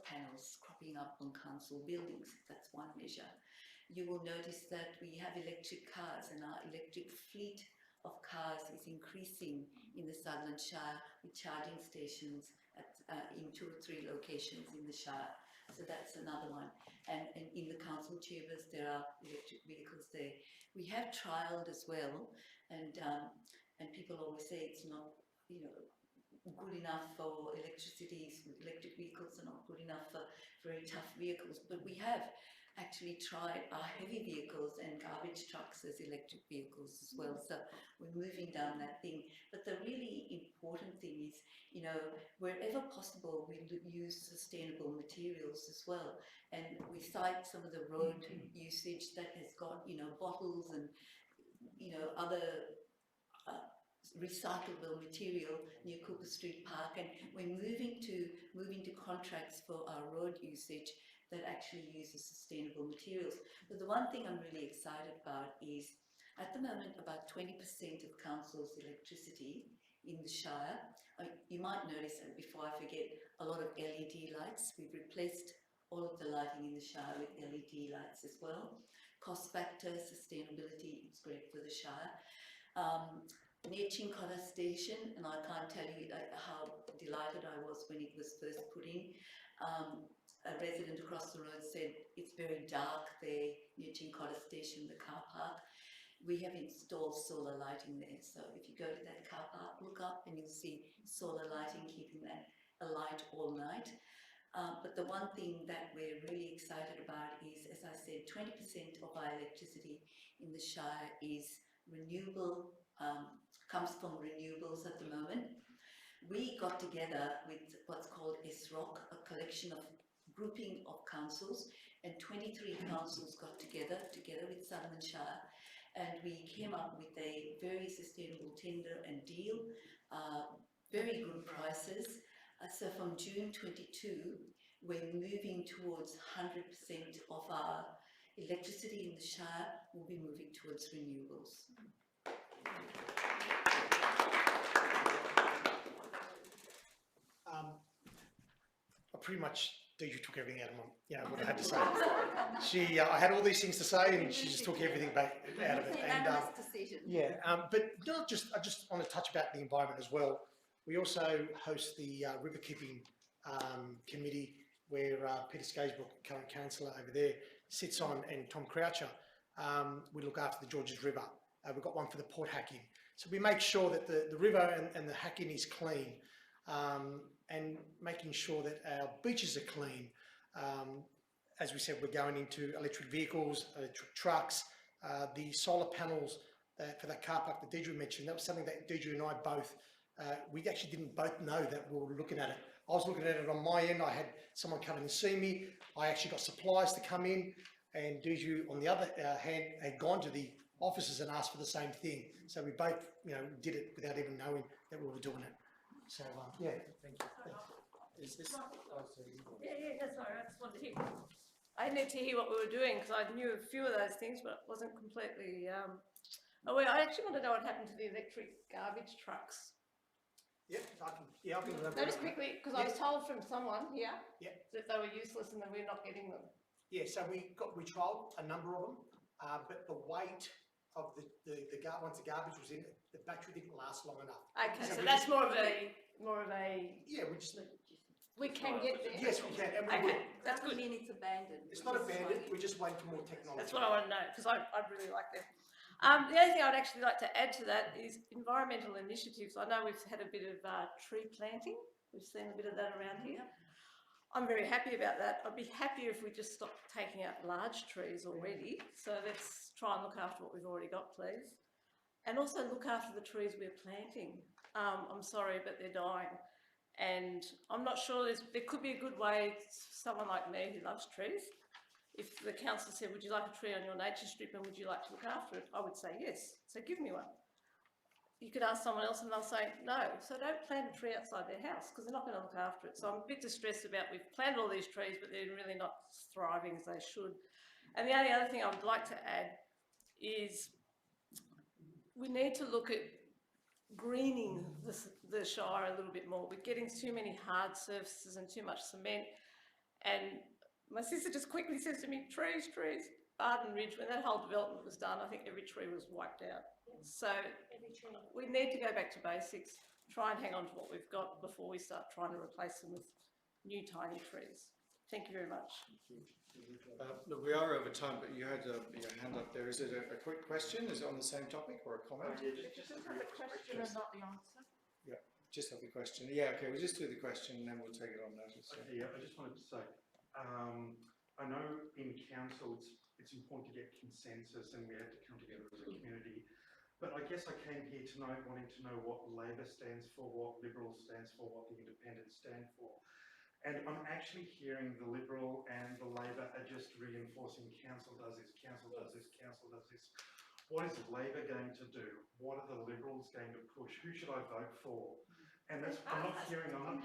panels cropping up on council buildings. That's one measure. You will notice that we have electric cars, and our electric fleet of cars is increasing in the Sutherland Shire with charging stations in 2 or 3 locations in the Shire. So that's another one. And in the council chambers, there are electric vehicles there. We have trialled as well, and people always say it's not, good enough for electric vehicles are not good enough for very tough vehicles, but we have actually tried our heavy vehicles and garbage trucks as electric vehicles as well. So we're moving down that thing. But the really important thing is, wherever possible, we use sustainable materials as well. And we cite some of the road usage that has got, bottles and, other recyclable material near Cooper Street Park. And we're moving to contracts for our road usage that actually uses sustainable materials. But the one thing I'm really excited about is, at the moment, about 20% of council's electricity in the Shire, you might notice, and before I forget, a lot of LED lights. We've replaced all of the lighting in the Shire with LED lights as well. Cost factor, sustainability, it's great for the Shire. Near Chincotta Station, and I can't tell you how delighted I was when it was first put in. A resident across the road said it's very dark there near Chincotta Station, the car park. We have installed solar lighting there, so if you go to that car park, look up and you'll see solar lighting keeping that alight all night. But the one thing that we're really excited about is, as I said, 20% of our electricity in the Shire is renewable, comes from renewables at the moment. We got together with what's called SROC, a collection of grouping of councils, and 23 councils got together with Sutherland Shire, and we came up with a very sustainable tender and deal, very good prices. So from June 22, we're moving towards 100% of our electricity in the Shire will be moving towards renewables. I pretty much, Deidre took everything out of what I had to say. I had all these things to say, and she just took everything back out of it. And, but I just want to touch about the environment as well. We also host the river keeping committee where Peter Skaysbrook, current councillor over there, sits on, and Tom Croucher, we look after the Georges River. We've got one for the Port Hacking. So we make sure that the river and the Hacking is clean, and making sure that our beaches are clean. As we said, we're going into electric vehicles, electric trucks, the solar panels for that car park that Deidre mentioned. That was something that Deidre and I both, we actually didn't both know that we were looking at it. I was looking at it on my end. I had someone come in and see me. I actually got suppliers to come in, and Deidre, on the other hand, had gone to the offices and asked for the same thing. So we both, did it without even knowing that we were doing it. So, yeah, thank you. Is this? Yeah, that's all right. I just wanted to hear. I need to hear what we were doing because I knew a few of those things, but wasn't completely aware. I actually want to know what happened to the electric garbage trucks. Yep, I can remember. No, just quickly, because I was told from someone here that they were useless and that we're not getting them. Yeah, so we trialled a number of them, but the weight of the once the garbage was in it, the battery didn't last long enough. Okay, so that's more of a yeah, we can get there. Yes, we can. And Okay, that's good. Doesn't mean it's abandoned. It's not abandoned. We're just waiting for more technology. That's what I want to know because I'd really like them. The only thing I'd actually like to add to that is environmental initiatives. I know we've had a bit of tree planting. We've seen a bit of that around here. I'm very happy about that. I'd be happier if we just stopped taking out large trees already. So let's try and look after what we've already got, please. And also look after the trees we're planting. I'm sorry, but they're dying. And I'm not sure, there could be a good way, someone like me who loves trees, if the council said, would you like a tree on your nature strip and would you like to look after it? I would say yes, so give me one. You could ask someone else and they'll say no. So don't plant a tree outside their house because they're not going to look after it. So I'm a bit distressed about we've planted all these trees but they're really not thriving as they should. And the only other thing I would like to add is we need to look at greening the Shire a little bit more. We're getting too many hard surfaces and too much cement. And my sister just quickly says to me, trees, trees. Barden Ridge, when that whole development was done, I think every tree was wiped out. So we need to go back to basics, try and hang on to what we've got before we start trying to replace them with new tiny trees. Thank you very much. Look, we are over time, but you had your hand up there. Is it a quick question? Is it on the same topic or a comment? Just have the question and not the answer. Yeah, just have the question. Yeah, okay, we'll just do the question and then we'll take it on notice. Okay, yeah, I just wanted to say, I know in council it's important to get consensus and we have to come together as a community. But I guess I came here tonight wanting to know what Labor stands for, what Liberal stands for, what the Independents stand for. And I'm actually hearing the Liberal and the Labor are just reinforcing council does this, council does this, council does this. What is Labor going to do? What are the Liberals going to push? Who should I vote for? And that's, I'm not hearing much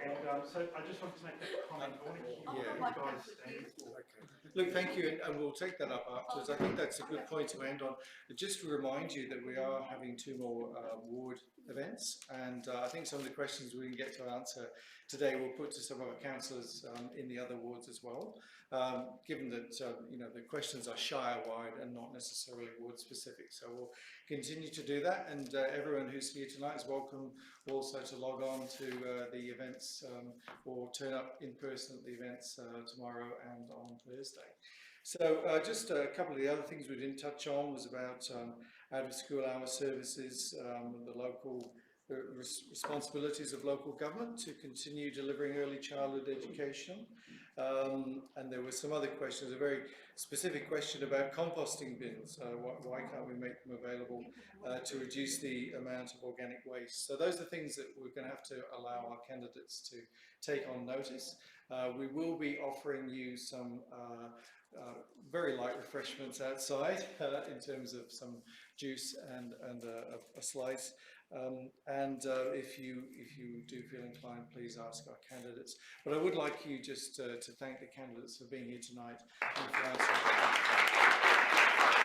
And so I just wanted to make that comment. I want to hear what you guys stand for. Okay. Look, thank you, and we'll take that up afterwards. I think that's a good point to end on. Just to remind you that we are having 2 more ward events, and I think some of the questions we can get to answer today we'll put to some of our councillors in the other wards as well, given that the questions are Shire-wide and not necessarily ward-specific. So we'll continue to do that, and everyone who's here tonight is welcome also to log on to the events or turn up in person at the events tomorrow and on Thursday. So just a couple of the other things we didn't touch on was about out of school hour services, the local responsibilities of local government to continue delivering early childhood education. And there were some other questions, a very specific question about composting bins. Why can't we make them available to reduce the amount of organic waste? So those are things that we're going to have to allow our candidates to take on notice. We will be offering you some very light refreshments outside in terms of some juice and a slice. If you do feel inclined, please ask our candidates. But I would like you just to thank the candidates for being here tonight and for answering.